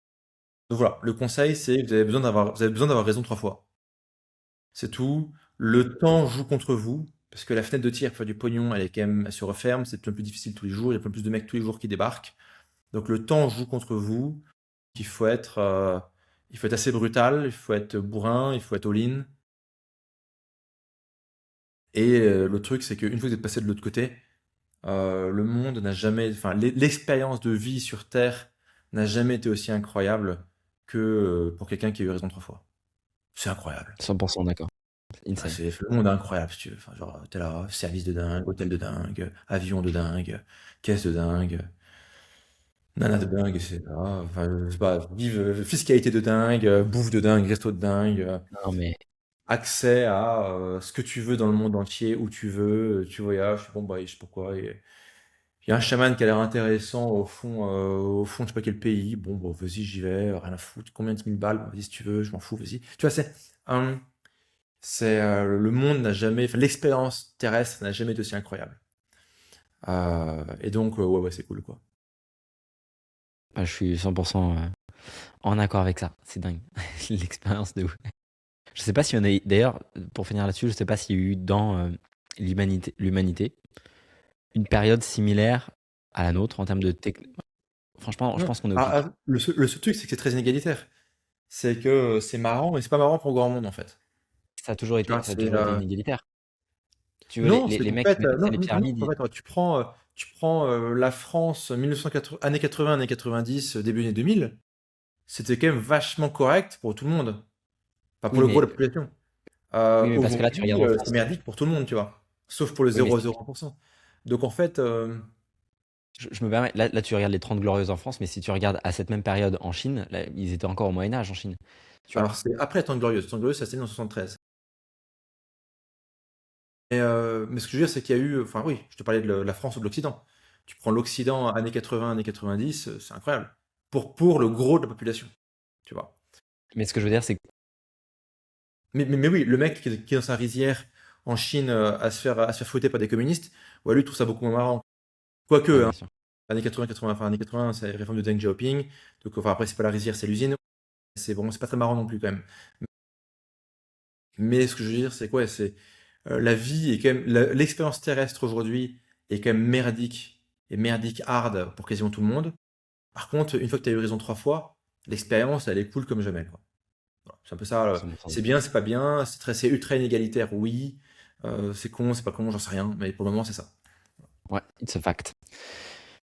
Donc voilà, le conseil, c'est que vous avez besoin d'avoir raison 3 fois. C'est tout. Le temps joue contre vous, parce que la fenêtre de tir pour faire du pognon, elle se referme, c'est de plus en plus difficile tous les jours, il y a de plus en plus de mecs tous les jours qui débarquent. Donc le temps joue contre vous. Il faut être, euh, il faut être assez brutal, il faut être bourrin, il faut être all-in. Et le truc, c'est qu'une fois que vous êtes passé de l'autre côté, le monde n'a jamais, enfin, l'expérience de vie sur Terre n'a jamais été aussi incroyable que pour quelqu'un qui a eu raison 3 fois. C'est incroyable. 100% d'accord. Ah, Insane. le monde est incroyable, si tu veux. Enfin, genre, t'es là, service de dingue, hôtel de dingue, avion de dingue, caisse de dingue, nana de dingue, etc. Enfin, je sais pas, fiscalité de dingue, bouffe de dingue, resto de dingue, Non, mais accès à ce que tu veux dans le monde entier, où tu veux, tu voyages, bon, bah, je sais pas quoi. Il y a un chaman qui a l'air intéressant au fond, je sais pas quel pays. Bon, bon, vas-y, j'y vais, rien à foutre. Combien de 1000 balles? Bah, vas-y, si tu veux, je m'en fous, vas-y. Tu vois, le monde n'a jamais, enfin, l'expérience terrestre n'a jamais été aussi incroyable. Et donc, ouais, ouais, c'est cool, quoi. je suis 100% en accord avec ça. C'est dingue. L'expérience de ouf. Je sais pas s'il y en a. D'ailleurs, pour finir là-dessus, je sais pas s'il y a eu dans l'humanité une période similaire à la nôtre en termes de technologie. Franchement, je Non. pense qu'on est au pic. Le seul truc, c'est que c'est très inégalitaire. C'est que c'est marrant, mais c'est pas marrant pour le grand monde, en fait. Tu vois, Ça a toujours été inégalitaire. Tu veux, Non, c'est les qu'en mecs qui fait, mettaient non, les ah non, pyramides, en fait, tu prends la France 1980, années 80, années 90, début années 2000, c'était quand même vachement correct pour tout le monde. Pas pour oui, le gros de mais, la population. oui, mais parce que là, tu regardes Aujourd'hui, en c'est France. merdique pour tout le monde, tu vois. Sauf pour le Oui, mais 0,01%. Donc en fait, je me permets, là, tu regardes les 30 glorieuses en France, mais si tu regardes à cette même période en Chine, là, ils étaient encore au Moyen-Âge en Chine. Tu vois? alors c'est après la Tente Glorieuse. La Tente Glorieuse, ça s'est mis en 73. Mais ce que je veux dire, c'est qu'il y a eu, enfin oui, je te parlais de la France ou de l'Occident. Tu prends l'Occident années 80, années 90, c'est incroyable. Pour le gros de la population, tu vois. Mais ce que je veux dire, c'est que. Mais oui, le mec qui est dans sa rizière en Chine à se faire fouetter par des communistes, ouais, lui, il trouve ça beaucoup moins marrant. Ouais, Quoique, hein, bien sûr. années 80, 80, enfin, années 80, c'est la réforme de Deng Xiaoping. Donc, enfin, après, c'est pas la rizière, c'est l'usine. C'est bon, c'est pas très marrant non plus, quand même. Mais ce que je veux dire, c'est quoi? C'est la vie est quand même, l'expérience terrestre aujourd'hui est quand même merdique et merdique hard pour quasiment tout le monde. Par contre, une fois que tu as eu raison 3 fois, l'expérience, elle est cool comme jamais, quoi. Voilà, c'est un peu ça. 100% C'est d'accord. bien, c'est pas bien, c'est ultra inégalitaire, oui. C'est con, c'est pas con, j'en sais rien. Mais pour le moment, c'est ça. Ouais, it's a fact.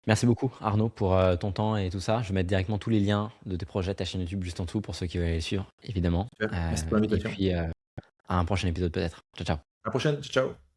Merci beaucoup, Arnaud, pour ton temps et tout ça. Je vais mettre directement tous les liens de tes projets, ta chaîne YouTube juste en dessous pour ceux qui veulent les suivre, évidemment. Super. Merci pour Et l'invitation. puis, à un prochain épisode peut-être. Ciao, ciao. À la prochaine. Ciao. Ciao.